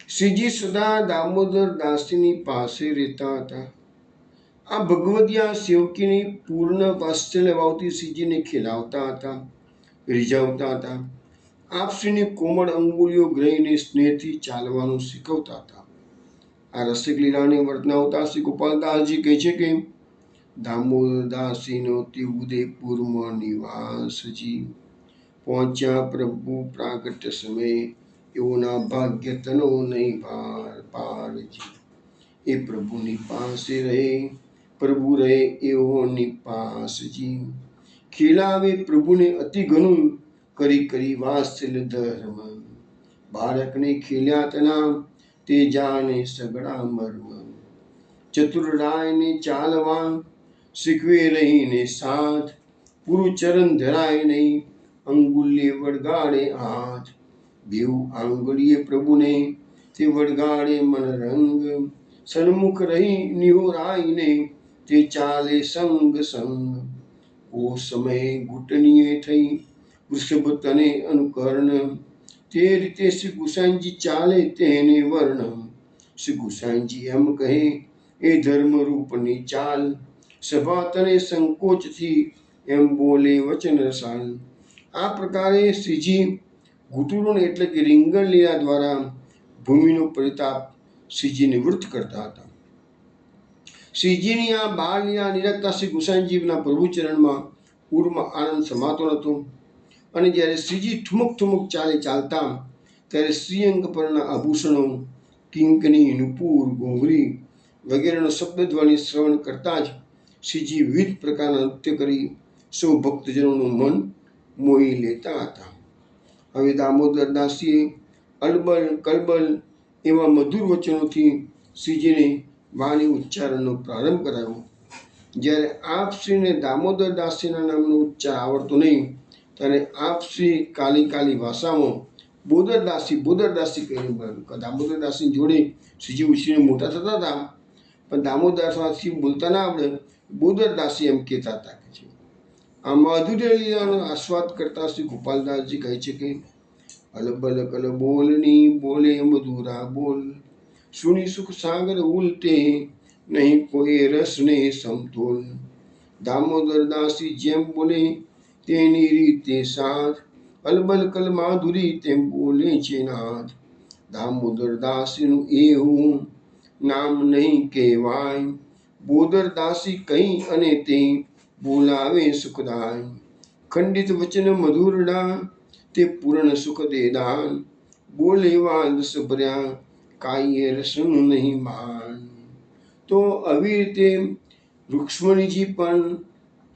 શ્રીજી સદા દામોદર દાસીની પાસે રહેતા હતા. આ ભગવદિયા સેવકીની પૂર્ણ વાત્સલ્ય ભાવથી શ્રીજીને ખીલાવતા હતા, રીઝાવતા હતા. આપશ્રીની કોમળ અંગુલીઓ ગ્રહીને સ્નેહથી ચાલવાનું શીખવતા હતા. આ રસિક લીલાને વર્ણવતા શ્રી ગોપાલદાસજી કહે છે કે દામોદર દાસીનો તે ઉદયપુરમાં નિવાસજી, પહોંચ્યા પ્રભુ પ્રાગટ્ય સમયે, એઓના ભાગ્ય તનો નહીં પારજી. એ પ્રભુની પાસે રહે, પ્રભુ રહે એઓની પાસજી. ખીલાવે પ્રભુને અતિ ઘણું, કરી કરી વાત્સલ્ય ધર્મ. બાળકને ખીલ્યા તના, તે જાણે સગડા મર્મ. ચતુર રાયને ચાલવા, શીખવે રહીને સાથ. પૂરું ચરણ ધરાય નહીં, અંગુલ્ય વળગાડે હાથ. બેઉ આંગળીએ પ્રભુને, તે વળગાડે મન રંગ. સન્મુખ રહી નિહોરાઈને, તે ચાલે સંગ સંગ. ઓ સમયે ઘૂંટણીએ થઈ, વૃષભ તને અનુકર્ણ. તે રીતે શ્રી ગુસાઈજી ચાલે તેને વર્ણ. શ્રી ગુસાઈજી એમ કહે, એ ધર્મરૂપની ચાલ. સભા તને સંકોચથી, એમ બોલે વચન રસાલ. આ પ્રકારે શ્રીજી ઘૂંટણું એટલે કે રીંગણ લીલા દ્વારા ભૂમિનો પરિતાપ શ્રીજીને વૃત્ત કરતા હતા. શ્રીજીની આ બાળ લીલા નિરખતા શ્રી ગુસાઈજીના પ્રભુચરણમાં પૂરમાં આનંદ સમાતો હતો. અને જ્યારે શ્રીજી ઠુમક ઠુમક ચાલતા, ત્યારે શ્રીઅંગ પરના આભૂષણો, કિંકની, નુપુર, ઘોંઘરી વગેરેનો શબ્દધ્વનિ શ્રવણ કરતા જ શ્રીજી વિવિધ પ્રકારના નૃત્ય કરી સૌ ભક્તજનોનું મન મોહી લેતા હતા. હવે દામોદર દાસીએ અલબલ કલબલ એવા મધુર વચનોથી શ્રીજીને વાણી ઉચ્ચારણનો પ્રારંભ કરાવ્યો. જ્યારે આપશ્રીને દામોદર દાસીના નામનો ઉચ્ચાર આવડતો નહીં, ત્યારે આપશ્રી કાલી કાલી ભાષામાં બોદર દાસી કહીને બોલાવ્યું. દામોદર દાસી જોડે શ્રીજી ઉછીને મોટા થતા હતા, પણ દામોદર દાસી બોલતા ના આવડે, બોદર દાસી એમ કહેતા હતા. આ માધુર્ય લીલાનો આસ્વાદ કરતા શ્રી ગોપાલદાસજી કહે છે કે અલબલ કલ બોલની બોલે મધુરા બોલ, સુની સુખ સાગર ઉલટે, નહીં કોઈ રસને સમતોલ. દામોદર દાસી જેમ બોલે તેની રીતે સાથ, અલબલ કલ માધુરી તેમ બોલે છે નાથ. દામોદર દાસીનું એવું નામ નહીં કહેવાય, બોદર દાસી કહી અને તે બોલાવે સુખદાય. ખંડિત વચન મધુરડા, તે પૂર્ણ સુખ દેદાન. બોલે વાદસ ભર્યા, કાઈએ રસનું નહીં માન. તો આવી રીતે રૂક્ષ્મણીજી પણ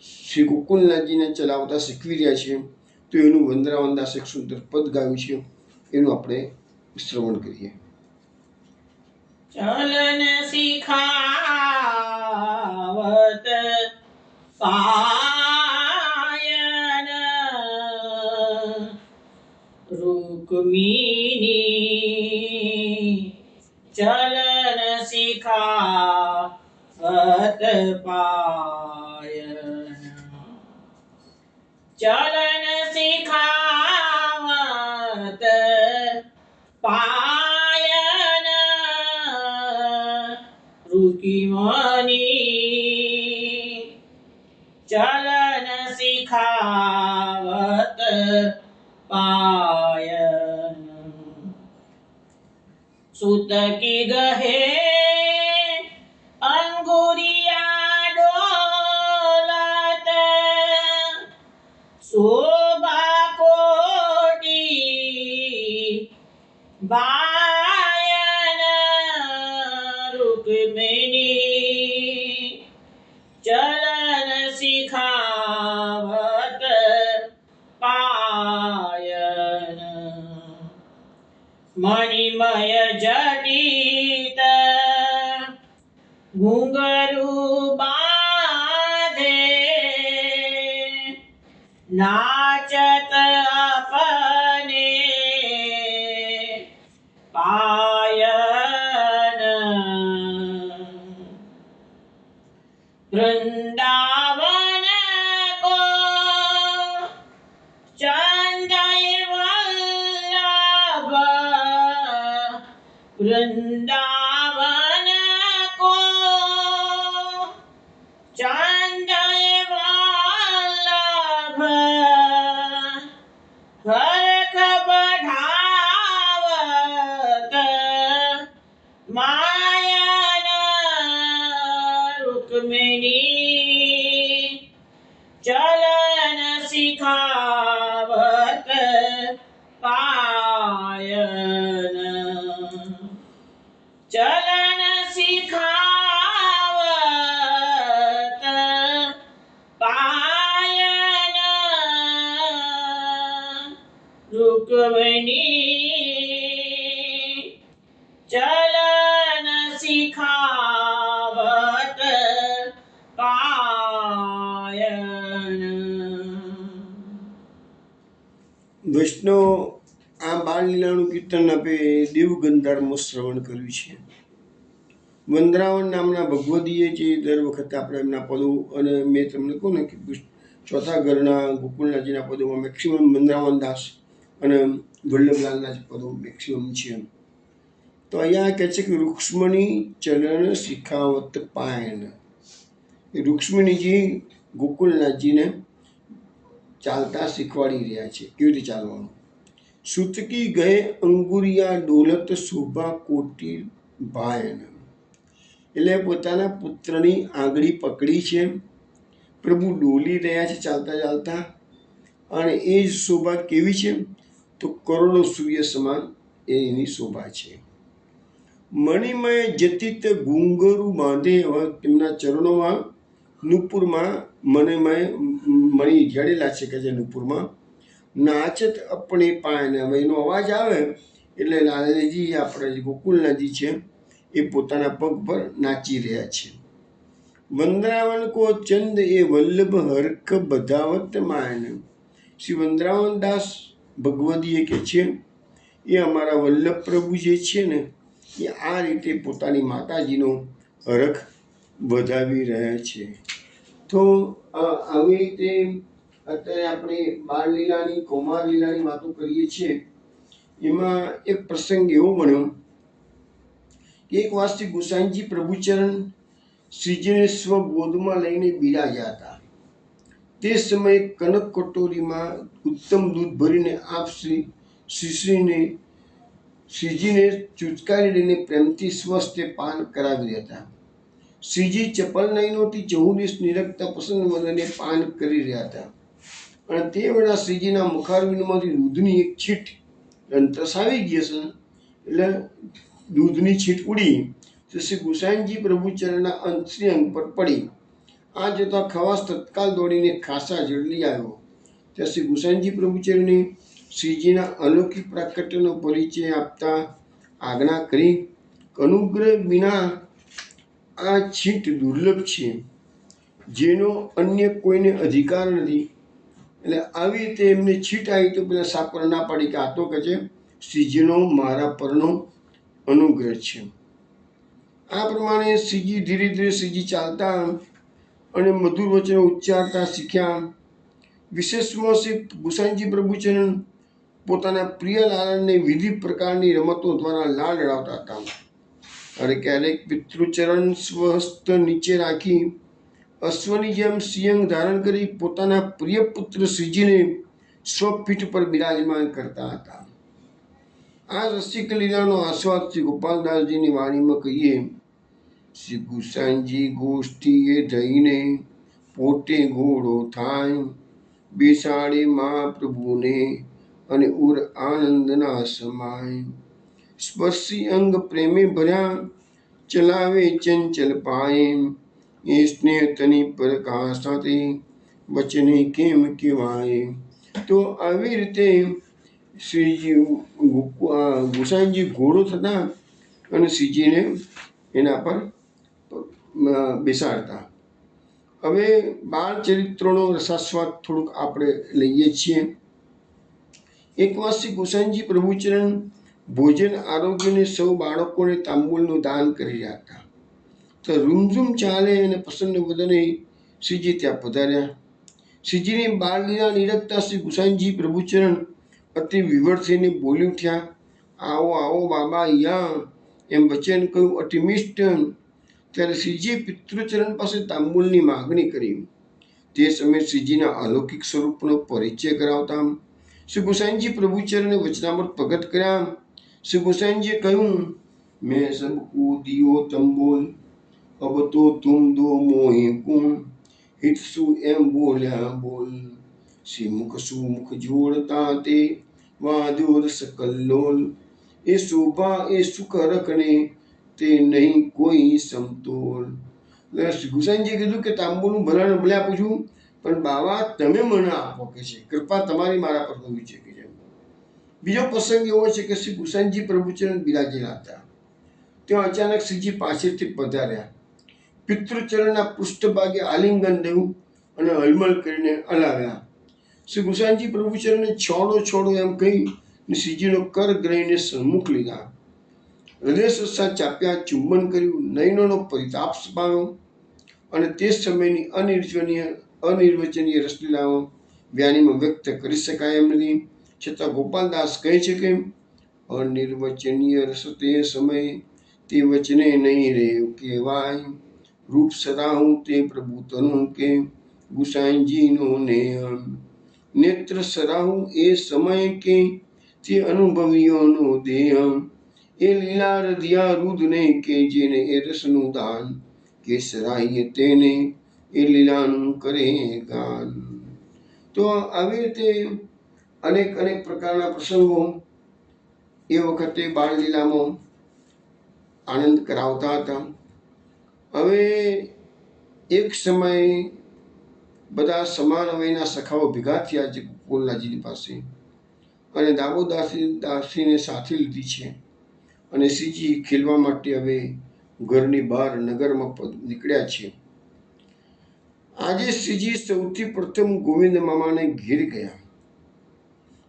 શ્રી ગોકુલનાથજીને ચલાવતા શીખવી રહ્યા છે. તો એનું વંદરાવન દાસે એક સુંદર પદ ગાયું છે, એનું આપણે શ્રવણ કરીએ. ચલન શિખાવત પાયન, રૂકમિની ચલન શિખાવત પાયન. ચલન શિખાવત પાયન, રૂકમિની ચલન રહે અંગુરિયા ડોલત શોભા કોટી બાયન રૂકમિણી ચલન શિખાવત પાયન મણિમય જટિત ઘુંઘરું બાંધે નાચત અપને પાયન વૃંદાવન કો ચંદય વલ્લભ વૃંદાવન કો ચંદય વલ્લભ હરખ બઢાવત માયન રૂકમિણી ચલન શિખાવત પાયન ચલન શિખાવત પાયન રૂકમિણી ચલન શિખાવત પાયન. વૈષ્ણવ આ બાળલીલાનું કીર્તન આપે દેવ ગંધારમાં શ્રવણ કર્યું છે. વંદરાવન નામના ભગવદીએ જે દર વખતે આપણે એમના પદો, અને મેં તમને કહું ને કે ચોથા ઘરના ગોકુળનાથજીના પદોમાં મેક્સિમમ વંદરાવન દાસ અને વલ્લભલાલના જ પદો મેક્સિમમ છે. તો અહીંયા કહે છે કે રૂક્ષ્મણી ચલન શિખાવત પાયન. એ રૂક્ષ્મણીજી ગોકુળનાથજીને ચાલતા શીખવાડી રહ્યા છે, કેવી રીતે ચાલવાનું. સૂતકી ગયે અંગુરિયા ડોલત શોભા કોટી ભાયન. એટલે પોતાના પુત્રની આંગળી પકડી છે, પ્રભુ ડોલી રહ્યા છે ચાલતા ચાલતા, અને એ જ શોભા કેવી છે તો કરોડો સૂર્ય સમાન એની શોભા છે. મણિમય જતિત ઘુંઘરું બાંધે. તેમના ચરણોમાં નુપુરમાં મણિમય મણિ જડેલા છે કે જે નુપુરમાં. નાચત અપણે પાયને. હવે એનો અવાજ આવે એટલે લાલજી આપણે ગોકુળનાથજી છે એ પોતાના પગ પર નાચી રહ્યા છે. વંદરાવન કો ચંદ એ વલ્લભ હરખ બધાવત માયન. શ્રી વંદરાવન દાસ ભગવદીએ કે છે એ અમારા વલ્લભ પ્રભુ જે છે ને એ આ રીતે પોતાની માતાજીનો હરખ વધાવી રહ્યા છે. તો આવી રીતે અત્યારે આપણે બાળલીલાની કૌમાર લીલાની વાતો કરીએ છીએ. એમાં એક પ્રસંગ એવો બન્યો કે એક વાર શ્રી ગુસાઈજી પ્રભુચરણ શ્રીજીને સ્વગોદમાં લઈને બિરાજ્યા હતા. તે સમયે કનક કટોરીમાં ઉત્તમ દૂધ ભરીને આપ શ્રીજીને ચુચકારી લઈને પ્રેમથી સ્વસ્તે પાન કરાવી રહ્યા હતા. શ્રીજી ચપલ નહીં નહોતી, 14 દિવસ નિરખતા પ્રસન્ન વદને પાન કરી રહ્યા હતા. અને તે વેળા શ્રીજીના મુખારવિંદમાંથી દૂધની એક છીટ અંતરસાવી ગઈ હશે, એટલે દૂધની છીટ ઉડી તો શ્રી ગુસાઈજી પ્રભુચરણના અંતરી અંગ પર પડી. આ જતાં ખવાસ તત્કાલ દોડીને ખાસા જડલી આવ્યો. ત્યાં શ્રી ગુસાઈજી પ્રભુચરણે શ્રીજીના અલૌકિક પ્રાકટ્યનો પરિચય આપતા આજ્ઞા કરી, અનુગ્રહ વિના આ છીટ દુર્લભ છે, જેનો અન્ય કોઈને અધિકાર નથી. એટલે આવી રીતે એમને છીટ આવી તો પેલા સાપર ના પાડી કે આ તો કહે છે શ્રીજીનો મારા પરનો અનુગ્રહ છે. આ પ્રમાણે શ્રીજી ધીરે ધીરે શ્રીજી ચાલતા અને મધુર વચનો ઉચ્ચારતા શીખ્યા. વિશેષમાં શ્રી ગુસાઈજી પ્રભુચરણ પોતાના પ્રિય લાલનને વિવિધ પ્રકારની રમતો દ્વારા લાડ લડાવતા હતા. અને ક્યારેક પિતૃચરણ સ્વહસ્ત નીચે રાખી અશ્વની જેમ સિંહ ધારણ કરી પોતાના પ્રિય પુત્ર શ્રીજીને સ્વપીઠ પર બિરાજમાન કરતા હતા. આ રસિક લીલાનો આસ્વાદ શ્રી ગોપાલદાસજીની વાણીમાં કહીએ. શ્રી ગુસાઈજી ગોષ્ઠીએ જઈને પોતે ઘોડો થાય, બેસાડે મહાપ્રભુને અને ઉર આનંદના સમાય. સ્પર્શી અંગ પ્રેમે ભર્યા, ચલાવે ચંચલ પાયે, એ સ્નેહ તની પ્રકાશ સાથે વચને કેમ કહેવાય. તો આવી રીતે શ્રીજી ગુસાઈજી ઘોડો થતા અને શ્રીજીને એના પર બેસાડતા. હવે બાળ ચરિત્રોનો રસાસ્વાદ થોડુંક આપણે લઈએ છીએ. એકવાર શ્રી ગુસાઈજી પ્રભુચરણ ભોજન આરોગ્યને સૌ બાળકોને તાંબુલનું દાન કરી રહ્યા હતા. તો રૂમઝૂમ ચાલે અને પ્રસન્ન વદને શ્રીજી ત્યાં પધાર્યા. શ્રીજીની બાળલીલા નિરખતા શ્રી ગુસાઈજી પ્રભુચરણ અતિ વિવળ થઈને બોલી ઉઠ્યા, આવો આવો બાબા અહીંયા, એમ વચન કહ્યું અતિ મિષ્ટ. ત્યારે શ્રીજીએ પિતૃચરણ પાસે તાંબુલની માગણી કરી. તે સમયે શ્રીજીના અલૌકિક સ્વરૂપનો પરિચય કરાવતા શ્રી ગુસાઈજી પ્રભુચરણે વચનામૃત પ્રગટ કર્યા. શ્રી ગુસાઈજીએ કહ્યું, મેં સબકો દિયો તંબોલ, અબ તો તુમ દો મોહે કુમ. હિતસુ એમ બોલ્યા બોલ, શ્રી મુખ સુમુખ જોડતા તે વાજોર સકલ્લોલ. એ શોભા એ સુખ રખને તે નહીં કોઈ સમતોલ. શ્રી ગુસાઈજીએ કીધું કે તાંબુલનું ભલાને ભલે આપું છું, પણ બાવા તમે મને આપો કે છે, કૃપા તમારી મારા પર હોવી છે કે છે. બીજો પ્રસંગ એવો છે કે શ્રી ગુસાઈજી પ્રભુચરણ બિરાજેલા હતા. ત્યાં અચાનક શ્રીજી પાછળથી પધાર્યા. પિતૃચરણના પૃષ્ઠભાગે આલિંગન દેવું અને હલમલ કરીને હલાવ્યા. શ્રી ગુસાઈજી પ્રભુચરણે છોડો છોડો એમ કહી શ્રીજીનો કર ગ્રહીને સન્મુખ લીધા. હૃદય સસ્સા ચાપ્યા, ચુંબન કર્યું, નયનોનો પરિતાપ પામ્યો અને તે સમયની અનિર્વચનીય રસલીલાઓ વ્યાનીમાં વ્યક્ત કરી શકાય એમ નથી. છતાં ગોપાલદાસ કહે છે કે અનિર્વચનીય રસ તે સમય તે વચને નહીં રે કહેવાય. રૂપ સરાહું તે પ્રભુ તનું કે ગુસાઈજીનો નેહ. નેત્ર સરાહું એ સમય કે તે અનુભવીઓનો દેહ. એ લીલા રધિયા રુદને કે જેને એ રસનું દાન, કે સરાહીએ તેને એ લીલાનું કરે ગાન. તો આવી રીતે અનેક અનેક પ્રકારના પ્રસંગો એ વખતે બાળલીલામાં આનંદ કરાવતા હતા. હવે એક સમયે બધા સમાન વયના સખાઓ ભેગા થયા છે ગોકુલનાથજીની પાસે અને દાસીને સાથે લીધી છે અને શ્રીજી ખેલવા માટે હવે ઘરની બહાર નગરમાં નીકળ્યા છે. આજે શ્રીજી સૌથી પ્રથમ ગોવિંદ મામાને ઘેર ગયા.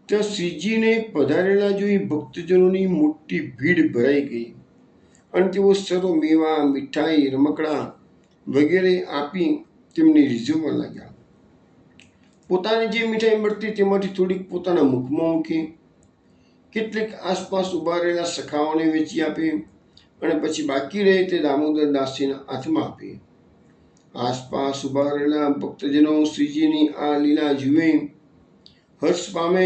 ત્યાં શ્રીજીને પધારેલા જોઈ ભક્તજનોની મોટી ભીડ ભરાઈ ગઈ અને તેઓ સર્વ મેવા મીઠાઈ રમકડા વગેરે આપી તેમને રીઝવવા લાગ્યા. પોતાની જે મીઠાઈ મળતી તેમાંથી થોડીક પોતાના મુખમાં મૂકી, કેટલીક આસપાસ ઉભા રહેલા સખાઓને વેચી આપી અને પછી બાકી રહે તે દામોદર દાસીના હાથમાં આપી. આસપાસ ઉભા રહેલા ભક્તજનો શ્રીજીની આ લીલા જુએ, હર્ષ પામે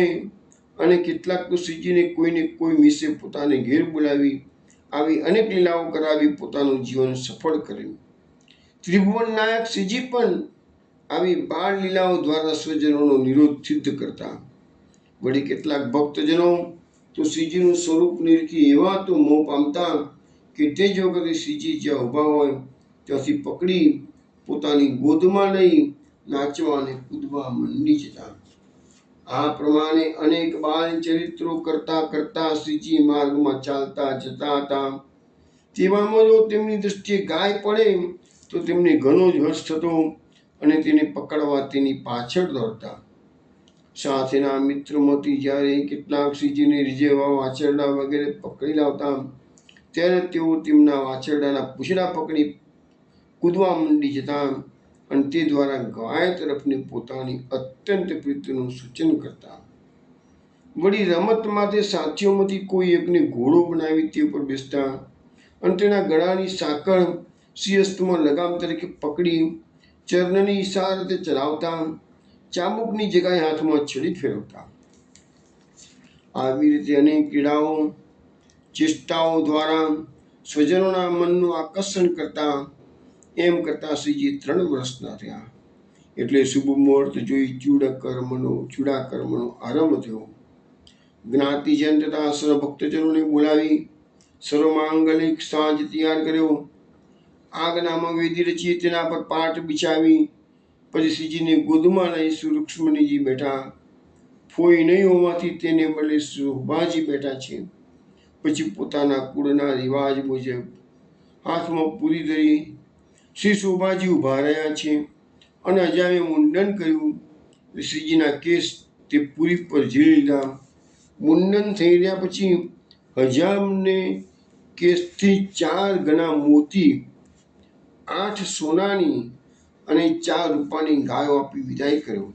અને કેટલાક તો શ્રીજીને કોઈને કોઈ મિસે પોતાને ઘેર બોલાવી આવી અનેક લીલાઓ કરાવી પોતાનું જીવન સફળ કર્યું. ત્રિભુવન નાયક શ્રીજી પણ આવી બાળ લીલાઓ દ્વારા સ્વજનોનો નિરોધ સિદ્ધ કરતા. વળી કેટલાક ભક્તજનો તો શ્રીજીનું સ્વરૂપ નિરખી એવા તો મોહ પામતા કે તે જ વખતે શ્રીજી જ્યાં ઊભા હોય ત્યાંથી પકડી પોતાની ગોદમાં લઈ નાચવા અને કૂદવા મંડી જતા. આ પ્રમાણે અનેક બાળ ચરિત્રો કરતા કરતા શ્રીજી માર્ગમાં ચાલતા જતા હતા. તેવામાં જો તેમની દૃષ્ટિએ ગાય પડે તો તેમને ઘણો જ હર્ષ થતો અને તેને પકડવા તેની પાછળ દોડતા. સાથેના મિત્રમાંથી જ્યારે કેટલાક શ્રીજીને રીઝવવા વાછરડા વગેરે પકડી લાવતા ત્યારે તેઓ તેમના વાછરડાના પૂંછડા પકડી કૂદવા મંડી જતા અને તે દ્વારા ગાય તરફની પોતાની અત્યંત પ્રીતિનું સૂચન કરતા. વળી રમત માટે સાથીઓમાંથી કોઈ એકને ઘોડો બનાવી તે ઉપર બેસતા અને તેના ગળાની સાંકળ શિરસ્તમાં લગામ તરીકે પકડી ચરણની ઈશારતે ચલાવતા, ચાબુકની જગ્યાએ હાથમાં છડી ફેરવતા. આવી રીતે અનેક ક્રીડાઓ ચેષ્ટાઓ દ્વારા સ્વજનોના મનનું આકર્ષણ કરતા એમ કરતા શ્રીજી 3 વર્ષના થયા. એટલે શુભ મુહૂર્ત જોઈ ચૂડા કર્મનો આરંભ થયો. જ્ઞાતિજન તથા સર્વ ભક્તજનોને બોલાવી સર્વમાંગલિક સાજ તૈયાર કર્યો. આગનામાં વેદી રચી તેના પર પાટ બિછાવી પછી શ્રીજીને ગોદમાં લઈ શ્રી રૂક્ષ્મણીજી બેઠા. ફોઈ નહીં હોવાથી તેને બદલે શોભાજી બેઠા છે. પછી પોતાના કુળના રિવાજ મુજબ હાથમાં પૂરી ધરી શ્રી શોભાજી ઊભા રહ્યા છે અને હજામે મુંડન કર્યું. શ્રીજીના કેસ તે પૂરી પર ઝીલી લીધા. મુંડન થઈ રહ્યા પછી હજામને કેસથી 4 ગણા મોતી, 8 સોનાની અને 4 રૂપાની ગાયો આપી વિદાય કર્યો.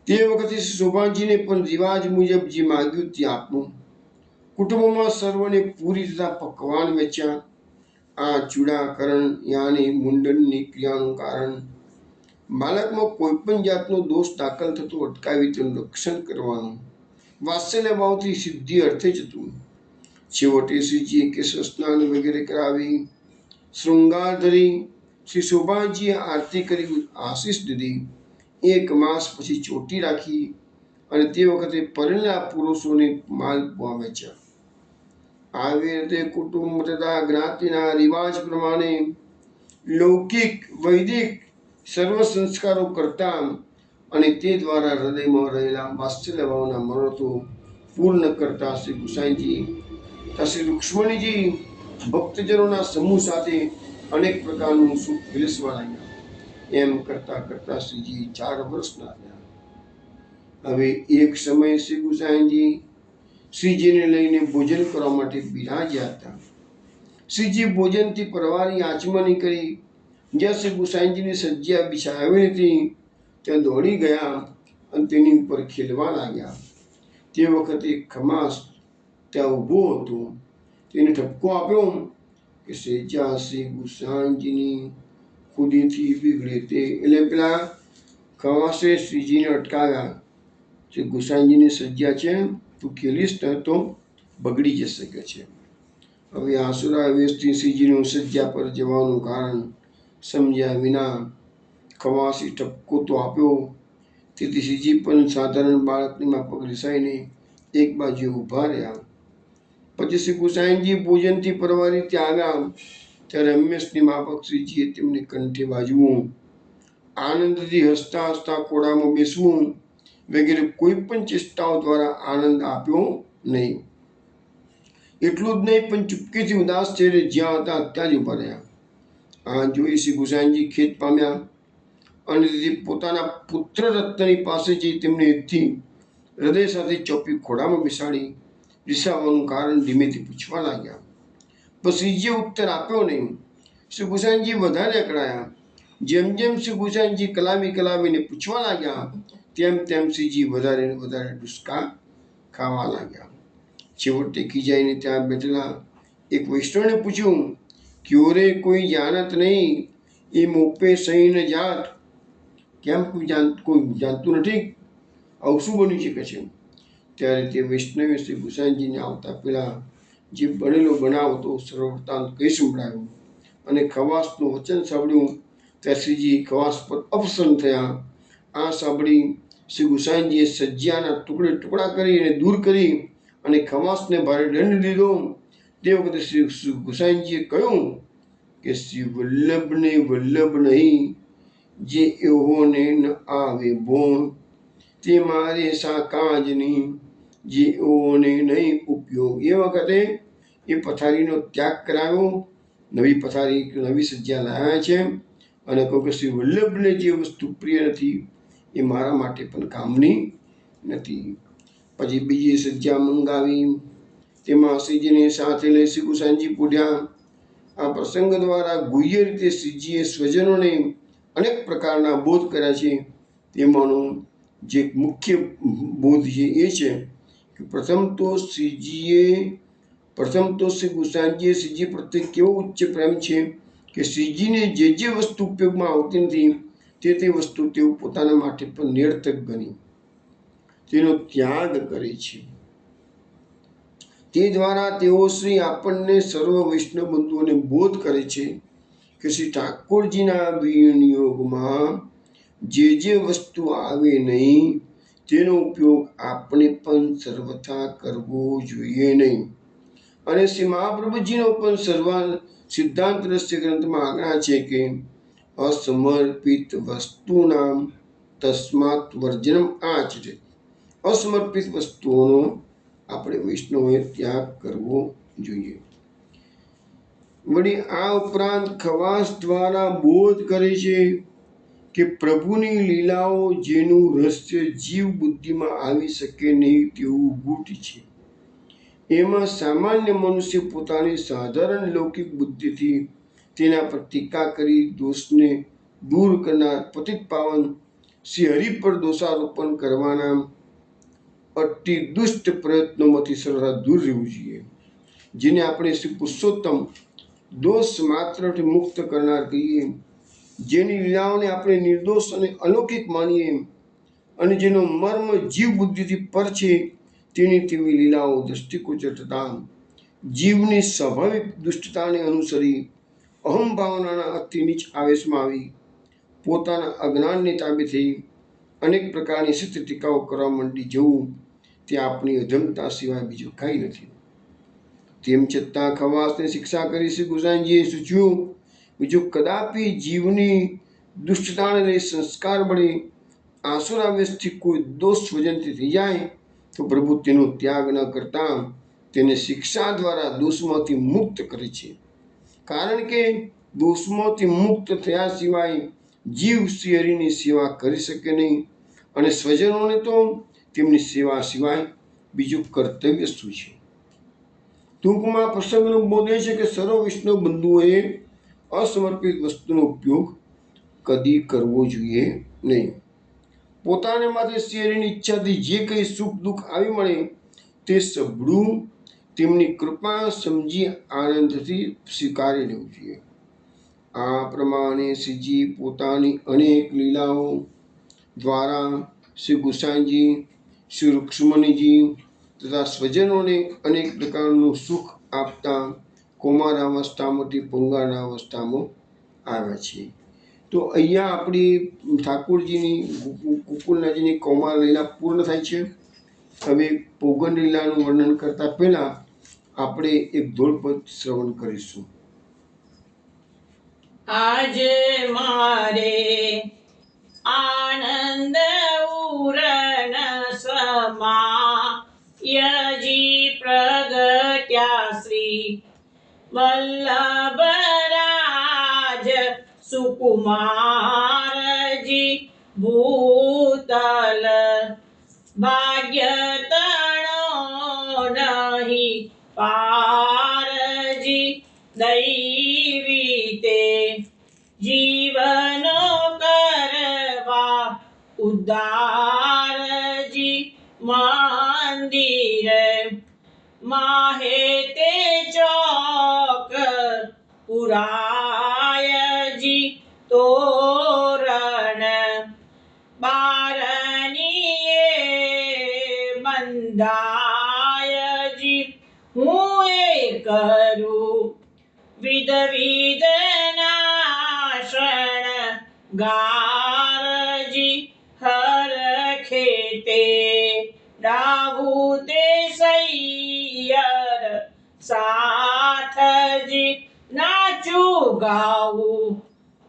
તે વખતે શોભાજીને પણ રિવાજ મુજબ જે માગ્યું તે આપ્યું. કુટુંબમાં સર્વને પૂરી તથા પકવાન વેચ્યા. આ ચૂડાકરણ યાની મુંડનની ક્રિયાનું કારણ બાળકમાં કોઈ પણ જાતનો દોષ દાખલ થતો અટકાવી તેનું રક્ષણ કરવાનું વાત્સલ્ય ભાવથી સિદ્ધિ અર્થે જ હતું. છેવટે શ્રીજીએ કેશ સ્નાન વગેરે કરાવી શૃંગાર ધરી શ્રી શોભાજીએ આરતી કરી આશીષ દીધી. 1 માસ પછી ચોટી રાખી અને તે વખતે પરણેલા પુરુષોને માલપુઆ વેચ્યા. આવી રીતે કુટુંબ તથા જ્ઞાતિના રિવાજ પ્રમાણે લૌકિક વૈદિક સર્વ સંસ્કારો કરતા અને તે દ્વારા હૃદયમાં રહેલા વાત્સલ્ય ભાવના મનોરથો પૂર્ણ કરતા શ્રી ગુસાઈજી તથા શ્રી રૂક્ષ્મણીજી ભક્તજનોના સમૂહ સાથે અનેક પ્રકારનું સુખ વિલસવા લાગ્યા. એમ કરતા કરતા શ્રીજી 4 વર્ષના થયા. હવે એક સમયે શ્રી ગુસાઈજી શ્રીજીને લઈને ભોજન કરવા માટે બિરાજ્યા હતા. શ્રીજી ભોજનથી પરવારી આચમની કરી જ્યાં શ્રી ગુસાઈજીની સજ્જા બિછાવી હતી ત્યાં દોડી ગયા અને તેની ઉપર ખેલવા લાગ્યા. તે વખતે ખમાસ ત્યાં ઊભો હતો. તેને ઠપકો આપ્યો કે સજ્જા શ્રી ગુસાઈજીની ખુદીથી બિગડે તે. એટલે પેલા ખમાસે શ્રીજીને અટકાવ્યા. શ્રી ગુસાઈજીની સજ્જા છે, તું ખેલીશ તો બગડી જશે કે છે. હવે આસુરા વેશથી શ્રીજીનું સજ્જા પર જવાનું કારણ સમજ્યા વિના ખવાસી ઠપકો તો આપ્યો. તેથી શ્રીજી પણ સાધારણ બાળકની માફક રિસાઈને એક બાજુ ઊભા રહ્યા. પછી શ્રી ગુસાઈજી ભોજનથી પરવારી ત્યાં આવ્યા ત્યારે રમેશની માફક શ્રીજીએ તેમને કંઠે બાજવું, આનંદથી હસતા હસતા ખોળામાં બેસવું વગેરે કોઈ પણ ચેષ્ટાઓ દ્વારા આનંદ આપ્યો નહીં. એટલું જ નહીં પણ ચૂપકીથી ઉદાસ ચહેરે જ્યાં હતા ત્યાં જ ઊભા રહ્યા. આ જોઈ શ્રી ગુસાઈજી ખેદ પામ્યા અને તેથી પોતાના પુત્ર રત્નની પાસે જઈ તેમને હિતથી હૃદય સાથે ચોપી ખોળામાં બેસાડી રિસાવાનું કારણ ધીમેથી પૂછવા લાગ્યા. પણ શ્રીજીએ ઉત્તર આપ્યો નહીં. શ્રી ગુસાઈજી વધારે અકળાયા. જેમ જેમ શ્રી ગુસાઈજી કલાવીને પૂછવા લાગ્યા તેમ તેમ શ્રીજી વધારે ને વધારે ડુસકા ખાવા લાગ્યા. છેવટે ખીજાઈને ત્યાં બેઠેલા એક વૈષ્ણવને પૂછ્યું, ક્યો રે કોઈ જાણત નહીં એ મોપે સહી ન જાત. કેમ કોઈ જાણતું નથી? આવું શું બન્યું છે કે છે? ત્યારે તે વૈષ્ણવે શ્રી ગુસાઈજીને આવતા પહેલા જે બનેલો બનાવ હતો સર્વવૃત્તાંત કહી સંભળાવ્યું અને ખવાસનું વચન સાંભળ્યું. ત્યારે શ્રીજી ખવાસ પર અપ્રસન્ન થયા. આ સાંભળી શ્રી ગુસાઈજીએ સજ્જાના ટુકડા કરી અને દૂર કરી અને ખવાસને ભારે દંડ દીધો. તે વખતે શ્રી ગુસાઈજીએ કહ્યું કે શ્રી વલ્લભને વલ્લભ નહીં, જે એહોને ન આવે ભોણ, તે મારે સા કાજ નહીં, જે એહોને નહીં ઉપયોગ. એ વખતે એ પથારીનો ત્યાગ કરાવ્યો, નવી પથારી નવી સજ્જા લાવ્યા છે અને કહું કે શ્રી વલ્લભને જે વસ્તુ પ્રિય નથી એ મારા માટે પણ કામની નથી. પછી બીજી સજ્જા મંગાવી તેમાં શ્રીજીને સાથે લઈ શ્રી ગુસાઈજી પૂઢ્યા. આ પ્રસંગ દ્વારા ગુહ્ય રીતે શ્રીજીએ સ્વજનોને અનેક પ્રકારના બોધ કર્યા છે. તેમાંનો જે મુખ્ય બોધ છે એ છે કે પ્રથમ તો શ્રી ગુસાઈજીએ શ્રીજી પ્રત્યે કેવો ઉચ્ચ પ્રેમ છે કે શ્રીજીને જે વસ્તુ ઉપયોગમાં આવતી નથી તે વસ્તુ તેઓ પોતાના માટે પણ નિરર્થક ગણી તેનો ત્યાગ કરે છે. તે દ્વારા તેઓ શ્રી આપણને સર્વ વૈષ્ણવ બંધુઓને બોધ કરે છે કે શ્રી ઠાકોરજીના વિનિયોગમાં જે વસ્તુ આવે નહીં તેનો ઉપયોગ આપણે પણ સર્વથા કરવો જોઈએ નહીં. અને શ્રી મહાપ્રભુજીનો પણ સિદ્ધાંત રહસ્ય ગ્રંથમાં આજ્ઞા છે કે અસમર્પિત વસ્તુનામ તસ્માત વર્જનમ આચરે. અસમર્પિત વસ્તુઓનો આપણે વૈષ્ણવોએ ત્યાગ કરવો જોઈએ. વળી આ ઉપરાંત ખવાસ દ્વારા બોધ કરે છે કે પ્રભુની લીલાઓ જેનું રહસ્ય જીવ બુદ્ધિમાં આવી શકે નહીં તેવું ગૂઢ છે. એમાં સામાન્ય મનુષ્ય પોતાની સાધારણ લૌકિક બુદ્ધિથી તેના પર ટીકા કરી દોષને દૂર કરનાર પતિત પાવન શ્રી હરિ પર દોષારોપણ કરવાના અતિ દુષ્ટ પ્રયત્નોમાંથી સરળતા દૂર રહેવું જોઈએ, જેને આપણે શ્રી પુરુષોત્તમ દોષ માત્રથી મુક્ત કરનાર કહીએ, જેની લીલાઓને આપણે નિર્દોષ અને અલૌકિક માનીએ અને જેનો મર્મ જીવ બુદ્ધિથી પર છે, તેની તેવી લીલાઓ દ્રષ્ટિગોચર થતાં જીવની સ્વાભાવિક દુષ્ટતાને અનુસરી અહમ ભાવનાના અતિ નીચ આવેશમાં આવી પોતાના અજ્ઞાનને તાબે થઈ અનેક પ્રકારની સત્ય ટીકાઓ કરવા માંડી જવું તે આપણી અધમતા સિવાય બીજું કાંઈ નથી. તેમ છતાં ખવાસને શિક્ષા કરી શ્રી ગુસાઈજીએ સૂચ્યું, બીજું કદાપી જીવની દુષ્ટતાને લઈ સંસ્કાર બળે આસુરાવેશથી કોઈ દોષ વજનથી થઈ જાય તો પ્રભુ તેનો ત્યાગ ન કરતા તેને શિક્ષા દ્વારા દોષમાંથી મુક્ત કરે છે. કારણ કે દોષમાંથી મુક્ત થયા સિવાય જીવ શ્રી હરિની સેવા કરી શકે નહીં અને સ્વજનોને તો તેમની સેવા સિવાય બીજું કર્તવ્ય શું છે. ટૂંકમાં પ્રસંગનો બોધ એ છે કે સર્વ વૈષ્ણવ બંધુઓએ અસમર્પિત વસ્તુનો ઉપયોગ કદી કરવો જોઈએ નહીં. પોતાને માટે શ્રી હરિની ઈચ્છાથી જે કંઈ સુખ દુઃખ આવી મળે તે સબળું તેમની કૃપા સમજી આનંદથી સ્વીકારી લેવું જોઈએ. આ પ્રમાણે શ્રીજી પોતાની અનેક લીલાઓ દ્વારા શ્રી ગુસાઈજી, શ્રી રૂક્ષ્મણીજી તથા સ્વજનોને અનેક પ્રકારનું સુખ આપતા કૌમારાવસ્થામાંથી પૌંગારાવસ્થામાં આવ્યા છે. તો અહીંયા આપણી ઠાકોરજીની ગોકુલનાથજીની કૌમાર લીલા પૂર્ણ થાય છે. હવે પૌગંડ લીલાનું વર્ણન કરતા પહેલા આપણે એક ધોળપદ શ્રવણ કરીશું. આજ મારે આનંદ ઉરણ સમાયજી પ્રગટ્યા શ્રી વલ્લભરાજ સુકુમારજી ભૂતલ ભાગ્ય તણો નહીં પારજી દૈવી તે જીવનો કરવા ઉદારજી મંદિર માહે તે ચોક પુરાયજી તોરણ બારણીએ બંધાયજી હું એ કરું વિધ નાશણ ગારજી હરખે તે ડાવું તે સૈયર સાથજી નાચું ગાવું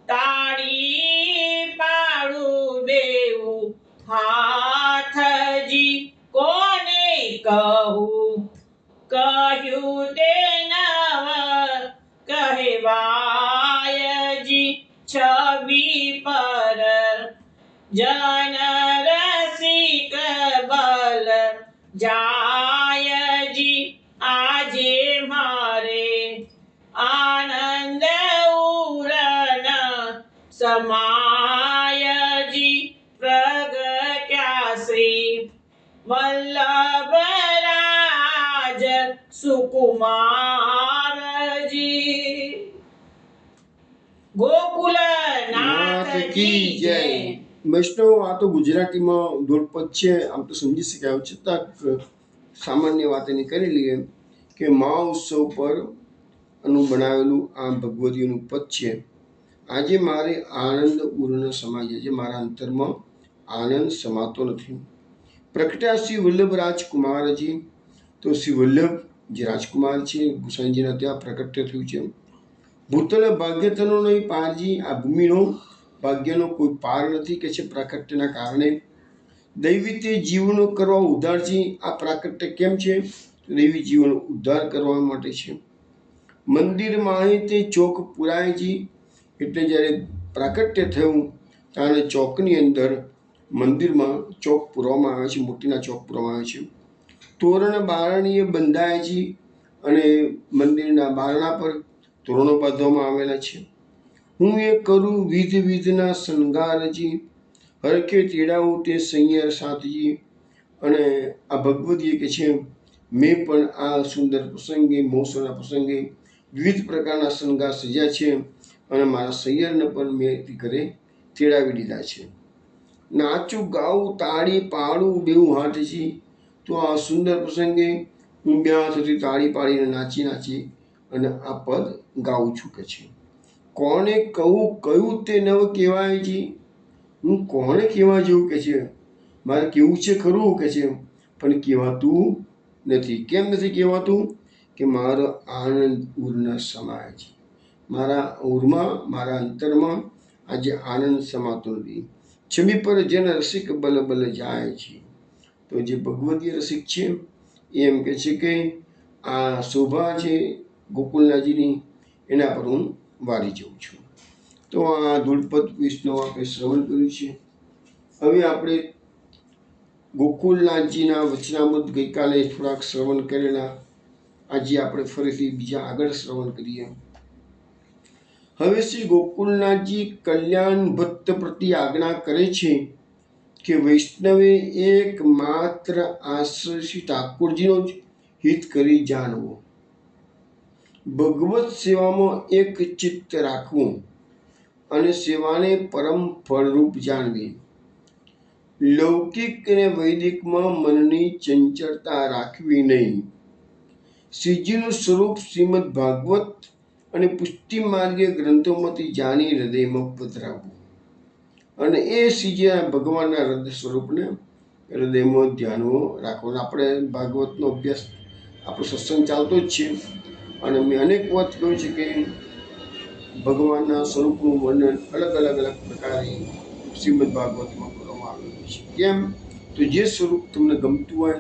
તાળી પાડું બેવું હાથજી કોને કહું કહ્યું તે નવ કહેવાયજી છબી પર જન રસિક બલ જાયજી આજે મારે આનંદ ઉરણ સમાયજી પ્રગટ્યા શ્રી વલ્લભરાજ સુકુમારજી. ગોકુલનાથ કી જય. વૈષ્ણવ, આ તો ગુજરાતીમાં ધોળપદ છે, આમ તો સમજી શકાય, છતાં સામાન્ય વાત એની કરી લઈએ કે મહોત્સવ પર નું બનાવેલું આ ભગવતીનું પદ છે. આજે મારે આનંદ પૂર્ણ સમાય છે, મારા અંતરમાં આનંદ સમાતો નથી. પ્રગટ્યા શ્રી વલ્લભ રાજકુમારજી. તો શ્રી વલ્લભ જે રાજકુમાર છે ગુસાઈજીના ત્યાં પ્રગટ્ય થયું છે. ભૂતલ ભાગ્યતનો નહીં પારજી, આ ભૂમિનો ભાગ્યનો કોઈ પાર નથી કે છે પ્રાકટ્યના કારણે. દૈવી તે જીવનો કરવા ઉદ્ધારજી. આ પ્રાકટ્ય કેમ છે? દૈવી જીવનો ઉદ્ધાર કરવા માટે છે. મંદિર માહે તે ચોક પુરાયજી. એટલે જ્યારે પ્રાકટ્ય થયું ત્યારે ચોકની અંદર મંદિરમાં ચોક પૂરવામાં આવે છે, મોતીના ચોક પૂરવામાં આવે છે. તોરણ બારણીએ બંધાયજી. અને મંદિરના બારણા પર તોરણો બાંધવામાં આવેલા છે. હું એ કરું વિધ વિધના શણગારજી. હરખે તેડાવું તે સૈયર સાથજી. અને આ ભગવતીએ કે છે મેં પણ આ સુંદર પ્રસંગે મહોત્સવના પ્રસંગે વિવિધ પ્રકારના શણગાર સજ્યા છે અને મારા સૈયરને પણ મેં ઘરે તેડાવી દીધા છે. નાચું ગાવું તાળી પાડું બેઉ હાથજી. તો આ સુંદર પ્રસંગે હું બે હાથથી તાળી પાડીને નાચી અને આ પદ ગાઉં છું કે છે. કોને કહું કયું તે નવ કહેવાયજી. હું કોને કહેવા જેવું કે છે, મારે કેવું છે ખરું કે છે, પણ કહેવાતું નથી. કેમ નથી કહેવાતું? કે મારો આનંદ ઉર્ન સમાય છે, મારા ઉરમાં મારા અંતરમાં આજે આનંદ સમાતો નથી. છબી પર જેન રસિક બલ બલ જાય છે. તો જે ભગવતીય રસિક છે એ એમ કે છે કે આ શોભા છે ગોકુલનાથજીની, એના પર હું વારી જઉં છું. તો આ ધૂળપદ વિષ્ણુ આપણે શ્રવણ કર્યું છે. હવે આપણે ગોકુલનાથજીના વચનામૃત ગઈકાલે થોડાક શ્રવણ કરેલા, આજે આપણે ફરીથી બીજા આગળ શ્રવણ કરીએ. હવે શ્રી ગોકુલનાથજી કલ્યાણ ભક્ત પ્રતિ આજ્ઞા કરે છે કે વૈષ્ણવે એક માત્ર આશ્રય શ્રી ઠાકોરજીનો જ હિત કરી જાણવો, ભગવત સેવામાં એક ચિત્ત રાખવું અને સેવાને પરમ ફળરૂપ જાણવી. લૌકિક અને વૈદિકમાં મનની ચંચળતા રાખવી નહીં. શ્રીજીનું સ્વરૂપ શ્રીમદ ભાગવત અને પુષ્ટિ માર્ગીય ગ્રંથોમાંથી જાણી હૃદયમાં પધરાવવું અને એ શ્રીજીના ભગવાનના હૃદય સ્વરૂપને હૃદયમાં ધ્યાનમાં રાખવાનું. આપણે ભાગવતનો અભ્યાસ આપણો સત્સંગ ચાલતો જ છે અને મેં અનેક વખત કહ્યું છે કે ભગવાનના સ્વરૂપનું વર્ણન અલગ અલગ પ્રકારે શ્રીમદ ભાગવતમાં કરવામાં આવેલું છે. કેમ? તો જે સ્વરૂપ તમને ગમતું હોય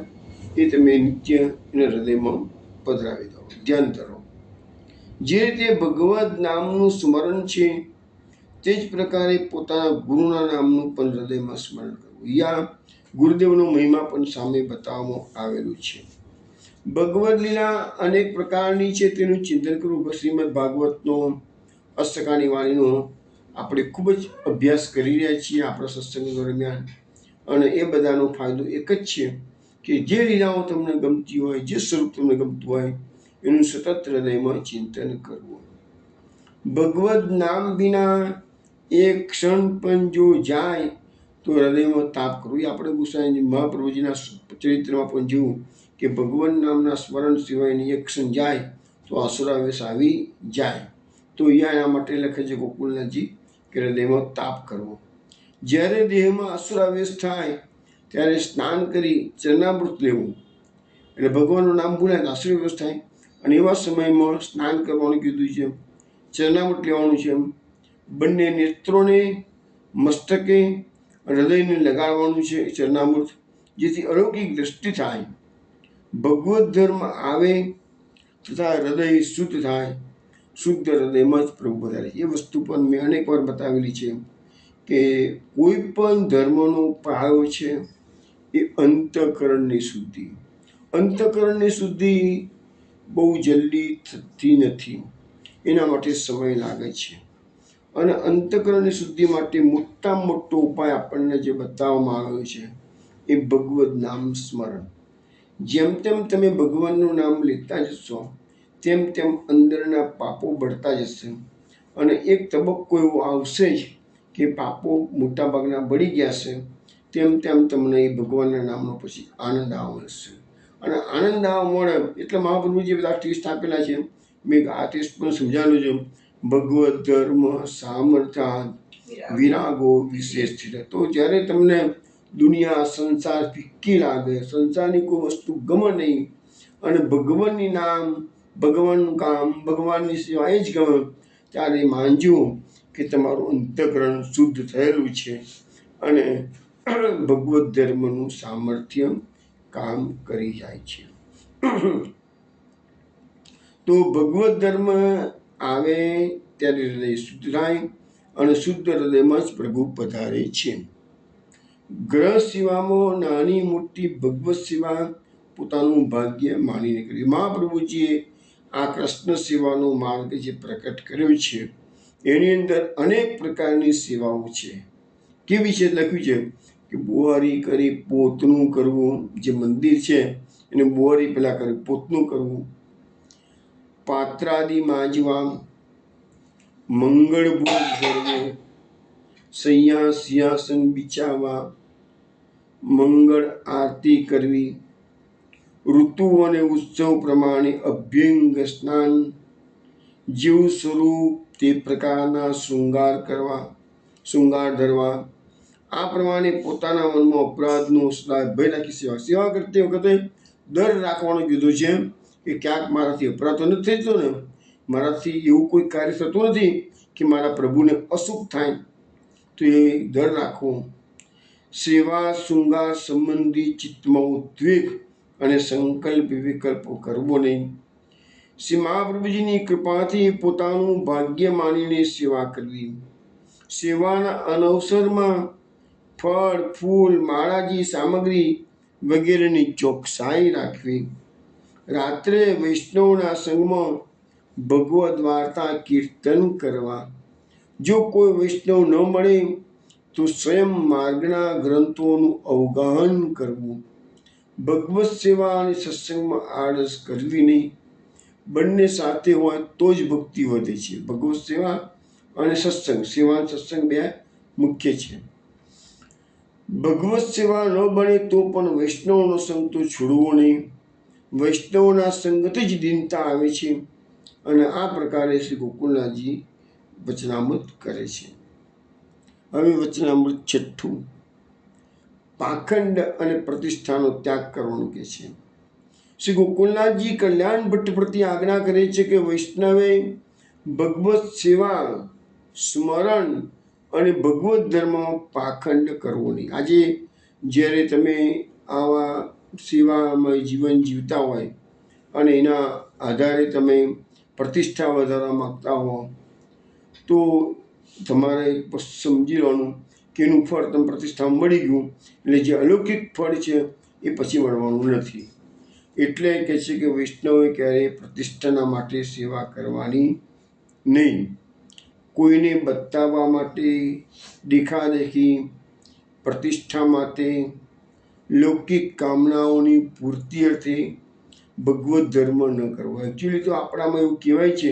એ તમે નિત્ય એના હૃદયમાં પધરાવી દો, ધ્યાન કરો. જે રીતે ભગવદ નામનું સ્મરણ છે તે જ પ્રકારે પોતાના ગુરુના નામનું પણ હૃદયમાં સ્મરણ કરવું. યા ગુરુદેવનો મહિમા પણ સામે બતાવવામાં આવેલું છે. ભગવદ લીલા અનેક પ્રકારની છે તેનું ચિંતન કરવું. શ્રીમદ ભાગવતનો અષ્ટકાની વાણીનો આપણે ખૂબ જ અભ્યાસ કરી રહ્યા છીએ આપણા સત્સંગ દરમિયાન, અને એ બધાનો ફાયદો એક જ છે કે જે લીલાઓ તમને ગમતી હોય, જે સ્વરૂપ તમને ગમતું હોય એનું સતત હૃદયમાં ચિંતન કરવું. ભગવદ નામ વિના એક ક્ષણ પણ જો જાય તો હૃદયમાં તાપ કરવું. એ આપણે ગુસાઈજી મહાપ્રભુજીના ચરિત્રમાં પણ જોયું કે ભગવાન નામના સ્મરણ સિવાયની એક ક્ષણ જાય તો આસુરાવેશ આવી જાય. તો અહીંયા એના માટે લખે છે ગોકુલનાથજી કે હૃદયમાં તાપ કરવો. જ્યારે દેહમાં આસુરાવેશ થાય ત્યારે સ્નાન કરી ચરણામૃત લેવું, એટલે ભગવાનનું નામ ભૂલાય આસુરાવેશ થાય અને એવા સમયમાં સ્નાન કરવાનું કીધું છે, ચરણામૃત લેવાનું છે. બંને નેત્રોને મસ્તકે હૃદયને લગાડવાનું છે ચરણામૃત, જેથી અલૌકિક દ્રષ્ટિ થાય, ભગવત ધર્મ આવે તથા હૃદય શુદ્ધ થાય. શુદ્ધ હૃદયમાં જ પ્રભુ વધારે. એ વસ્તુ પણ મેં અનેક વાર બતાવેલી છે કે કોઈ પણ ધર્મનો પાયો છે એ અંતઃકરણની શુદ્ધિ. અંતઃકરણની શુદ્ધિ બહુ જલ્દી થતી નથી, એના માટે સમય લાગે છે. અને અંતઃકરણની શુદ્ધિ માટે મોટામાં મોટો ઉપાય આપણને જે બતાવવામાં આવ્યો છે એ ભગવદ નામ સ્મરણ. જેમ તેમ તમે ભગવાનનું નામ લેતા જશો તેમ તેમ અંદરના પાપો બળતા જશે અને એક તબક્કો એવો આવશે જ કે પાપો મોટાભાગના બળી ગયા છે. તેમ તેમ તમને એ ભગવાનના નામનો પછી આનંદ આવશે અને આનંદ આવવા મળે. એટલે મહાપ્રભુજી બધા ટેસ્ટ આપેલા છે. મેં આ ટેસ્ટ પણ સમજાવેલું છે. ભગવત ધર્મ સામર્થ્ય વિરાગો વિશેષ છે. તો જ્યારે તમને દુનિયા સંસાર ફિક્કી લાગે, સંસારની કોઈ વસ્તુ ગમે નહીં, અને ભગવાનની નામ, ભગવાનનું કામ, ભગવાનની સેવા એ જ ગમે, ત્યારે માનજો કે તમારું અંતઃકરણ શુદ્ધ થયેલું છે અને ભગવત ધર્મનું સામર્થ્ય કામ કરી જાય છે. તો ભગવત ધર્મ આવે ત્યારે હૃદય શુદ્ધ થાય અને શુદ્ધ હૃદયમાં જ પ્રભુ પધારે છે. ગ્રહ સેવામાં નાની મોટી ભગવત સેવા પોતાનું ભાગ્ય માનીને કરી. મહાપ્રભુજીએ આ કૃષ્ણ સેવાનો માર્ગ જે પ્રકટ કર્યો છે એની અંદર અનેક પ્રકારની સેવાઓ છે. કેવી છે લખ્યું છે કે બુહારી કરી પોતનું કરવું, જે મંદિર છે એને બુહારી પેલા કરી પોતનું કરવું, પાત્રાદિ માંજવા, મંગળ ભોગ કરવો, સૈયા સિંહાસન બિછાવવા, મંગળ આરતી કરવી, ઋતુ અને ઉત્સવ પ્રમાણે અભ્યંગ સ્નાન, જેવું સ્વરૂપ તે પ્રકારના શૃંગાર ધરવા. આ પ્રમાણે પોતાના મનમાં અપરાધનો ભય રાખી સેવા કરતી વખતે ડર રાખવાનો કીધું છે કે ક્યાંક મારાથી અપરાધ તો નથી થતો ને, મારાથી એવું કોઈ કાર્ય થતું નથી કે મારા પ્રભુને અશુભ થાય, તો એ ડર રાખવો. સેવા શૃંગાર સંબંધી ચિત્તમાં ઉદ્વેગ અને સંકલ્પ વિકલ્પો કરવો નહીં. શ્રી મહાપ્રભુજીની કૃપાથી પોતાનું ભાગ્ય માનીને સેવા કરવી. સેવાના અનવસરમાં ફળ, ફૂલ, માળાજી સામગ્રી વગેરેની ચોકસાઈ રાખવી. રાત્રે વૈષ્ણવના સંગમાં ભગવદ વાર્તા કીર્તન કરવા. જો કોઈ વૈષ્ણવ ન મળે તો સ્વયં માર્ગના ગ્રંથોનું અવગાહન કરવું. ભગવત સેવા અને સત્સંગમાં આળસ કરવી નહીં. બંને સાથે હોય તો જ ભક્તિ વધે છે. ભગવત સેવા અને સત્સંગ, સેવા અને સત્સંગ બે મુખ્ય છે. ભગવત સેવા ન બને તો પણ વૈષ્ણવનો સંગ તો છોડવો નહીં. વૈષ્ણવના સંગથી જ દીનતા આવે છે. અને આ પ્રકારે શ્રી ગોકુલનાથજી વચનામૃત કરે છે. હવે વચનામૃત 6, પાખંડ અને પ્રતિષ્ઠાનો ત્યાગ કરવાનું કહે છે. શ્રી ગોકુલનાથજી કલ્યાણ ભટ્ટ પ્રત્યે આજ્ઞા કરે છે કે વૈષ્ણવે ભગવત સેવા, સ્મરણ અને ભગવત ધર્મમાં પાખંડ કરવો નહીં. આજે જ્યારે તમે આવા સેવામય જીવન જીવતા હોય અને એના આધારે તમે પ્રતિષ્ઠા વધારવા માગતા હો, તો તમારે સમજી લેવાનું કે એનું ફળ તમે પ્રતિષ્ઠા મળી ગયું એટલે જે અલૌકિક ફળ છે એ પછી મળવાનું નથી. એટલે કહે છે કે વૈષ્ણવે ક્યારેય પ્રતિષ્ઠાના માટે સેવા કરવાની નહીં. કોઈને બતાવવા માટે, દેખાદેખી, પ્રતિષ્ઠા માટે, લૌકિક કામનાઓની પૂર્તિ અર્થે ભગવત ધર્મ ન કરવો. એકચ્યુઅલી તો આપણામાં એવું કહેવાય છે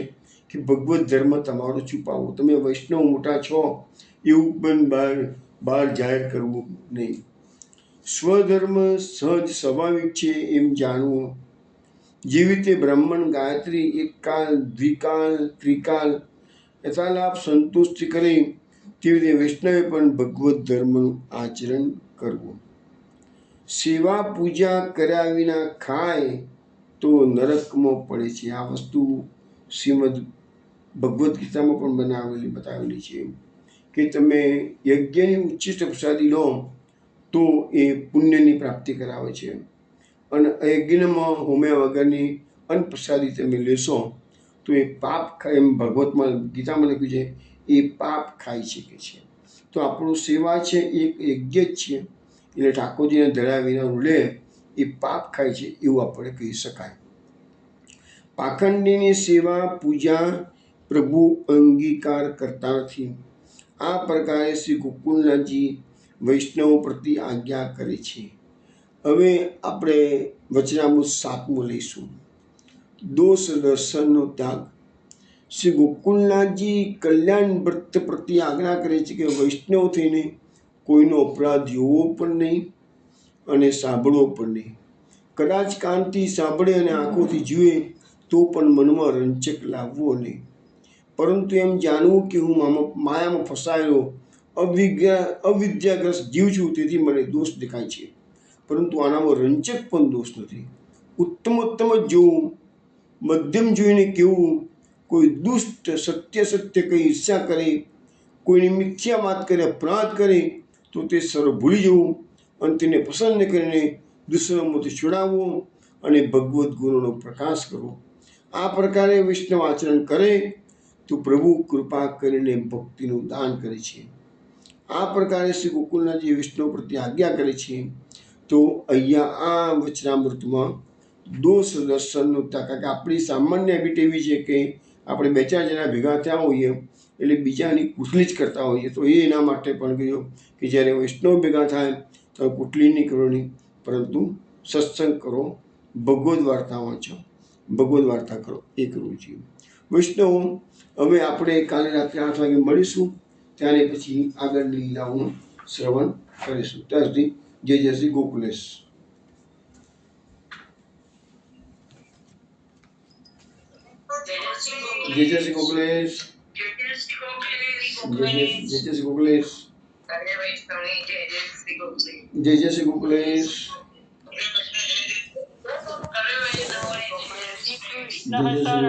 કે ભગવત ધર્મ તમારો છુપાવો. તમે વૈષ્ણવ મોટા છો એવું પણ બહાર જાહેર કરવું નહીં. સ્વધર્મ સહજ સ્વાભાવિક છે એમ જાણવું. જેવી રીતે બ્રાહ્મણ ગાયત્રી એકકાલ, દ્વિકાલ, ત્રિકાલ યથાલાપ સંતુષ્ટિ કરે, તેવી રીતે વૈષ્ણવે પણ ભગવત ધર્મનું આચરણ કરવું. સેવા પૂજા કર્યા વિના ખાય તો નરકમાં પડે છે. આ વસ્તુ શ્રીમદ ભગવદ્ ગીતામાં પણ બતાવેલી છે કે તમે યજ્ઞની ઉચ્ચિષ્ટ પ્રસાદી લો તો એ પુણ્યની પ્રાપ્તિ કરાવે છે, અને યજ્ઞમાં હોમ્યા વગરની અન્નપ્રસાદી તમે લેશો તો એ પાપ ખાય, એમ ભગવતમાં ગીતામાં લખ્યું છે, એ પાપ ખાઈ શકે છે. તો આપણું સેવા છે એક યજ્ઞ જ છે, એટલે ઠાકોરજીને ધર્યા વિનાનું લે એ પાપ ખાય છે એવું આપણે કહી શકાય. પાખંડીની સેવા પૂજા પ્રભુ અંગીકાર કરતા નથી. આ પ્રકારે શ્રી ગોકુલનાથજી વૈષ્ણવ પ્રતિ આજ્ઞા કરે છે. હવે આપણે વચનામૃત 7 લઈશું, દોષ દર્શનનો ત્યાગ. શ્રી ગોકુલનાથજી કલ્યાણ ભટ્ટ પ્રત્યે આજ્ઞા કરે છે કે વૈષ્ણવ થઈને કોઈનો અપરાધ જોવો પણ નહીં અને સાંભળવો પણ નહીં. કદાચ કાનથી સાંભળે અને આંખોથી જુએ તો પણ મનમાં રંચક લાવવો નહીં, પરંતુ એમ જાણવું કે હું માયામાં ફસાયેલો અવિદ્યાગ્રસ્ત જીવ છું, તેથી મને દોષ દેખાય છે, પરંતુ આનામાં રંચક પણ દોષ નથી. ઉત્તમોત્તમ જ જોવું, મધ્યમ જોઈને કેવું, કોઈ દુષ્ટ સત્ય કંઈ ઈર્ષા કરે, કોઈની મિથ્યા વાત કરે, અપરાધ કરે તો તે સર્વ ભૂલી જવું અને તેને પસંદ કરીને દુશ્મનોમાંથી છોડાવવો અને ભગવદ્ ગુણોનો પ્રકાશ કરવો. આ પ્રકારે વૈષ્ણવ આચરણ કરે તો પ્રભુ કૃપા કરીને ભક્તિનું દાન કરે છે. આ પ્રકારે શ્રી ગોકુલનાથજી વૈષ્ણવ પ્રત્યે આજ્ઞા કરે છે. તો અહીંયા આ વચનામૃતમાં દોષ દર્શનનું, કારણ કે આપણી સામાન્ય હેબિટ એવી છે કે આપણે 2-4 જણા ભેગા થયા હોઈએ એટલે બીજાની કુટલી જ કરતા હોઈએ. તો એ એના માટે પણ કહ્યું કે જ્યારે વૈષ્ણવ ભેગા થાય તો કુટલી નહીં કરવાની, પરંતુ સત્સંગ કરો, ભગવદ્ વાર્તા વાંચો, ભગવદ્ વાર્તા કરો, એ કરવું જોઈએ. વૈષ્ણવ, હવે આપણે કાલે રાત્રે 8 વાગે મળીશું, ત્યારે પછી આગળની લીલાઓનું શ્રવણ કરીશું. ત્યાં સુધી જય શ્રી ગોકુલેશ. જય શ્રી ગોકુલેશ. જય શ્રી ગોકુલેશ. જય શ્રી ગોકુલેશ. જય શ્રી